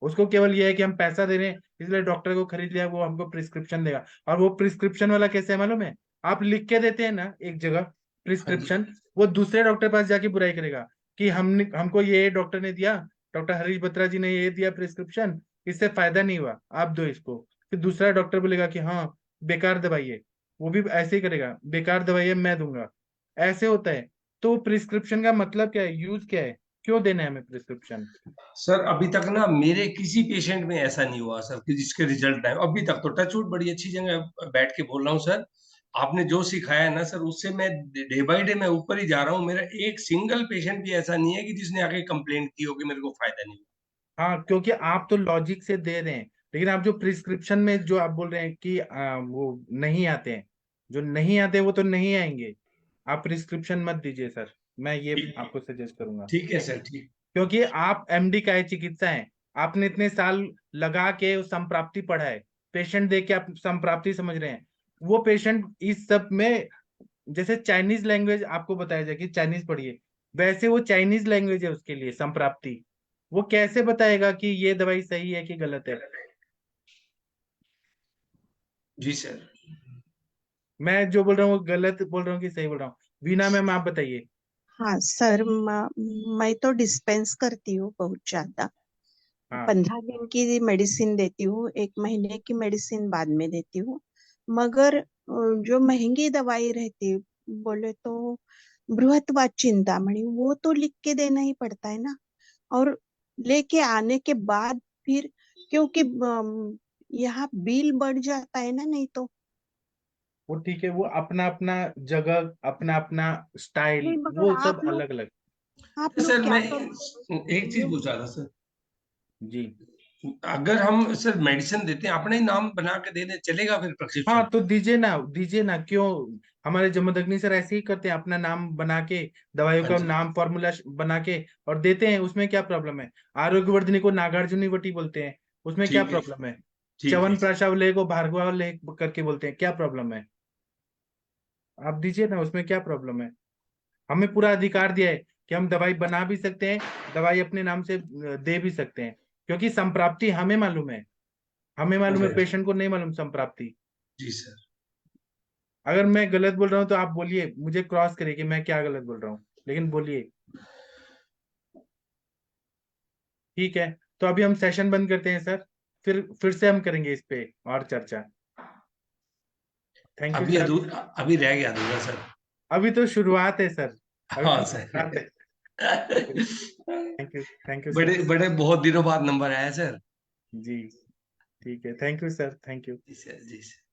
उसको केवल यह है कि हम पैसा दे रहे हैं इसलिए डॉक्टर को खरीद लिया, वो हमको प्रिस्क्रिप्शन देगा। और वो प्रिस्क्रिप्शन वाला कैसे है मालूम है? आप लिख के देते हैं ना एक जगह हाँ जी। प्रिस्क्रिप्शन, वो दूसरे डॉक्टर पास जाके बुराई करेगा कि हमने, हमको ये डॉक्टर ने दिया, डॉक्टर हरीश बत्रा जी ने ये दिया प्रिस्क्रिप्शन, इससे फायदा नहीं हुआ, आप दो इसको। फिर दूसरा डॉक्टर बोलेगा कि हाँ बेकार दवाई है, वो भी ऐसे ही करेगा, बेकार दवाई है मैं दूंगा। ऐसे होता है। तो प्रिस्क्रिप्शन का मतलब क्या है, यूज क्या है, क्यों देना है हमें प्रिस्क्रिप्शन? सर अभी तक ना मेरे किसी पेशेंट में ऐसा नहीं हुआ सर कि जिसके रिजल्ट आए अभी तक। तो टचवुड बड़ी अच्छी जगह बैठ के बोल रहा हूँ सर, आपने जो सिखाया है ना सर, उससे मैं डे बाय डे मैं ऊपर ही जा रहा हूँ। मेरा एक सिंगल पेशेंट भी ऐसा नहीं है कि जिसने आके कंप्लेंट की हो कि मेरे को फायदा नहीं हुआ। हाँ, क्योंकि आप तो लॉजिक से दे रहे हैं, लेकिन आप जो प्रिस्क्रिप्शन में जो आप बोल रहे हैं कि वो नहीं आते हैं, जो नहीं आते वो तो नहीं आएंगे। आप प्रिस्क्रिप्शन मत दीजिए सर, मैं ये ठीक आपको सजेस्ट करूंगा। ठीक है सर, ठीक। क्योंकि आप एमडी का है, चिकित्सा है, आपने इतने साल लगा के उस संप्राप्ति पढ़ा है, पेशेंट देख के आप संप्राप्ति समझ रहे हैं। वो पेशेंट इस सब में, जैसे चाइनीज लैंग्वेज आपको बताया जाए कि चाइनीज पढ़िए, वैसे वो चाइनीज लैंग्वेज है उसके लिए संप्राप्ति। वो कैसे बताएगा कि ये दवाई सही है कि गलत है? जी सर। मैं जो बोल रहा हूँ वो गलत बोल रहा हूँ कि सही बोल रहा हूँ? वीना मैम आप बताइए। हाँ सर, मैं तो डिस्पेंस करती हूँ बहुत ज्यादा। हाँ 15 दिन की मेडिसिन देती हूँ, 1 महीने की मेडिसिन बाद में देती हूँ। मगर जो महंगी दवाई रहती है, बोले तो बृहत्वाद चिंतामणि, वो तो लिख के देना ही पड़ता है ना। और लेके आने के बाद फिर, क्योंकि यहाँ बिल बढ़ जाता है ना, नहीं तो। वो ठीक है, वो अपना अपना जगह, अपना अपना स्टाइल, नहीं, मगर वो सब अलग अलग। आप लोग सर क्या मैं एक चीज करोगे? पूछ रहा था सर, जी अगर हम सर मेडिसिन देते हैं अपने ही नाम बना के दे दें, चलेगा फिर प्रिस्क्रिप्शन? हाँ, तो दीजिए ना, क्यों? हमारे जमदग्नि सर ऐसे ही करते हैं, अपना नाम बना के, दवाइयों हाँ का जी। नाम फॉर्मूला बना के और देते हैं, उसमें क्या प्रॉब्लम है? आरोग्यवर्धिनी को नागार्जुनी वटी बोलते हैं, उसमें क्या ठीक है, प्रॉब्लम है? ठीक है च्यवन सर। प्राशावलय को भार्गवालय करके बोलते हैं, क्या प्रॉब्लम है? आप दीजिए ना, उसमें क्या प्रॉब्लम है? हमें पूरा अधिकार दिया है कि हम दवाई बना भी सकते हैं, दवाई अपने नाम से दे भी सकते हैं, क्योंकि संप्राप्ति हमें मालूम है, पेशेंट को नहीं मालूम संप्राप्ति। जी सर। अगर मैं गलत बोल रहा हूँ तो आप बोलिए, मुझे क्रॉस करिए कि मैं क्या गलत बोल रहा हूँ, लेकिन बोलिए। ठीक है, तो अभी हम सेशन बंद करते हैं सर, फिर से हम करेंगे इस पे और चर्चा। Thank you sir. अभी रह गया अधूरा सर। अभी तो शुरुआत है सर। हाँ सर। थैंक यू बड़े सर। बड़े बहुत दिनों बाद नंबर आया सर। जी ठीक है, thank you sir, thank you. जी सर।